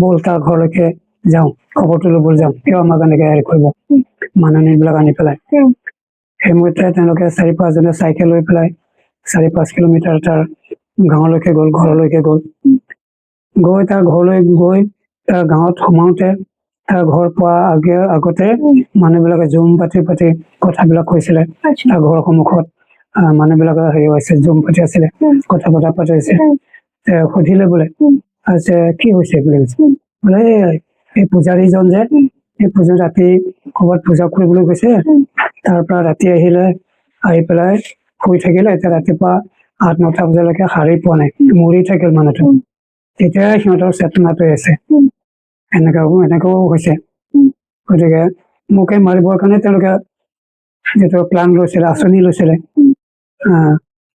Speaker 2: ব'ল তাৰ ঘৰলৈকে যাওঁ, খবৰটো ল'বলৈ যাওঁ, কিয় আমাক এনেকে হেৰি কৰিব, মানুহ বিলাক আনি পেলাই। সেইমতে তেওঁলোকে 4-5 জনে চাইকেল লৈ পেলাই 4-5 কিলোমিটাৰ তাৰ গাঁৱলৈকে গ'ল, ঘৰলৈকে গ'ল, গৈ তাৰ ঘৰলৈ গৈ তাৰ গাঁৱত সোমাওতে তাৰ ঘৰ পোৱা আগতে মানুহবিলাকে জুম পাতি কথাবিলাক কৈছিলে, তাৰ ঘৰৰ সন্মুখত মানুহবিলাকে হেৰি হৈছে, জুম পাতি আছিলে, কথা বতৰা পাতিছে। সুধিলে বোলে যে কি হৈছে বুলি কৈছে, বোলে এই পূজাৰীজন যে এই পূজা ৰাতি ক'ৰবাত পূজা কৰিবলৈ গৈছে, তাৰ পৰা ৰাতি আহি পেলাই শুই থাকিলে, এতিয়া ৰাতিপুৱা 8-9টা বজালৈকে সাৰি পোৱা নাই, মৰি থাকিল মানুহটো, তেতিয়া সিহঁতৰ চেতনাটো আছে, এনেকাও হৈছে। গতিকে মোকে মাৰিবৰ কাৰণে তেওঁলোকে যিটো প্লান লৈছিলে, আঁচনি লৈছিলে,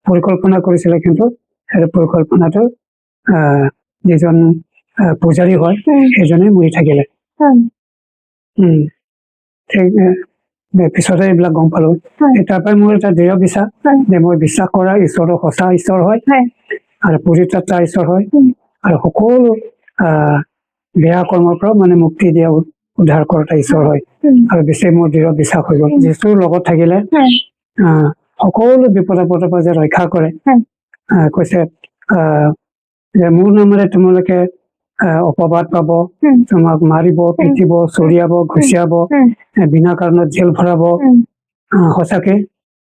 Speaker 2: পৰিকল্পনা কৰিছিলে, কিন্তু সেই পৰিকল্পনাটো যিজন পূজাৰী হয় সেইজনে মৰি থাকিলে। ঠিক পিছতে এইবিলাক গম পালো।
Speaker 3: হয়।
Speaker 2: তাৰ পৰাই মোৰ এটা দৃঢ় বিশ্বাস
Speaker 3: হয়।
Speaker 2: যে মই বিশ্বাস কৰা ঈশ্বৰটো সঁচা ঈশ্বৰ হয়
Speaker 3: হয়।
Speaker 2: আৰু পৰিত্ৰাতা ঈশ্বৰ হয়
Speaker 3: উম।
Speaker 2: আৰু সকলো বেয়া কৰ্মৰ পৰা মানে মুক্তি দিয়া উদ্ধাৰ কৰা ঈশ্বৰ হয়।
Speaker 3: উম।
Speaker 2: আৰু বেছি মোৰ দৃঢ় বিশ্বাস হৈ গ'ল যীশুৰ লগত থাকিলে
Speaker 3: হয়।
Speaker 2: সকলো বিপদ আপদৰ পৰা যে ৰক্ষা কৰে।
Speaker 3: হয়।
Speaker 2: কৈছে যে মোৰ নামেৰে তোমালোকে অপবাদ পাব,
Speaker 3: উম।
Speaker 2: তোমাক মাৰিব, পিটিব, চৰিয়াব, ঘুচিয়াব,
Speaker 3: উম।
Speaker 2: বিনা কাৰণত জেল ভৰাব।
Speaker 3: উম।
Speaker 2: সঁচাকে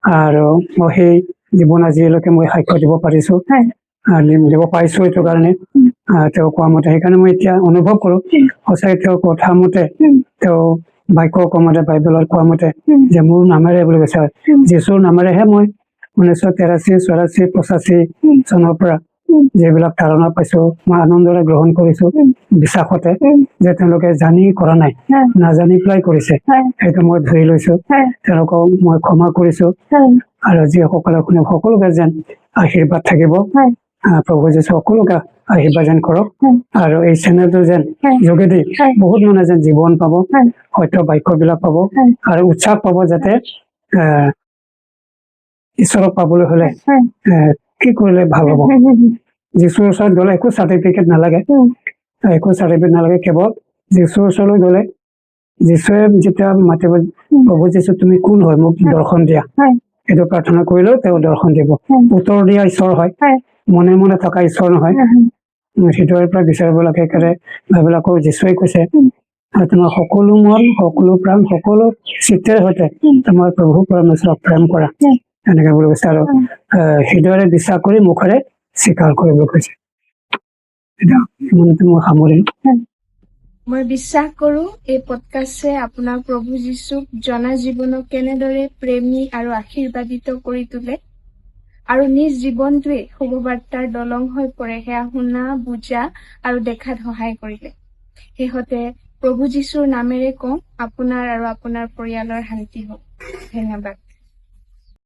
Speaker 2: আৰু মই সেই জীৱন আজিলৈকে মই সাক্ষ্য দিব পাৰিছো,
Speaker 3: হয়।
Speaker 2: দিব পাৰিছো এইটো কাৰণে তেওঁ কোৱা মতে। সেইকাৰণে মই এতিয়া অনুভৱ কৰো সঁচাই তেওঁৰ কথা মতে, তেওঁ বাক্য কোৱা মতে, বাইবেলত কোৱা মতে যে মোৰ নামেৰে বুলি কৈছে, যীশুৰ নামেৰেহে মই 1983, 84, 85 চনৰ পৰা যিবিলাক ধাৰণা পাইছো মই আনন্দৰে গ্ৰহণ কৰিছো, বিশ্বাসতে যে তেওঁলোকে জানি কৰা নাই, নাজানি পেলাই কৰিছে, সেইটো মই ধৰি লৈছো। তেওঁলোকক মই ক্ষমা কৰিছো আৰু যিসকলে শুনে সকলোকে যেন আশীৰ্বাদ থাকিব। প্ৰভু যীশু সকলোকে আশীৰ্বাদ যেন কৰক আৰু এই চেনেলটো যেন যোগেদি বহুত মানুহে যেন জীৱন পাব, সত্য বাক্যবিলাক পাব আৰু উৎসাহ পাব যাতে ঈশ্বৰক পাবলৈ হলে কি কৰিলে ভাল হ'ব। যীশুৰ ওচৰত গ'লে একো চাৰ্টিফিকেট নালাগে, কেৱল যীশুৰ ওচৰলৈ গ'লে যীশুৱে যেতিয়া মাতিব, প্ৰভু যীশু তুমি কোন হয় মোক দৰ্শন দিয়া, সেইটো প্ৰাৰ্থনা কৰিলেও তেওঁ দৰ্শন দিব। উত্তৰ দিয়া ঈশ্বৰ হয়, মনে মনে থকা ঈশ্বৰ নহয়। হৃদয়ৰ পৰা বিচাৰিব লাগে। সেইকাৰণে বাইবেলকো যীশুৱে কৈছে তোমাৰ সকলো মন, সকলো প্ৰাণ, সকলো চিত্ৰৰ সৈতে তোমাৰ প্ৰভু পৰমেশ্বৰক প্ৰেম কৰা, এনেকে বুলি কৈছে। আৰু হৃদয়ৰে বিশ্বাস কৰি মুখেৰে স্বীকাৰ কৰিব কৈছে। ইমানতে মই সামৰিম।
Speaker 1: মই বিশ্বাস কৰো এই পডকাষ্টে আপোনাৰ প্ৰভু যীশুক জনা জীৱনক কেনেদৰে প্ৰেমী আৰু আশীৰ্বাদিত কৰি তোলে আৰু নিজ জীৱনটোৱে শুভবাৰ্তাৰ দলং হৈ পৰে, সেয়া শুনা, বুজা আৰু দেখাত সহায় কৰিলে। শেষতে প্ৰভু যীশুৰ নামেৰে কওঁ, আপোনাৰ আৰু আপোনাৰ পৰিয়ালৰ শান্তি হওক। ধন্যবাদ।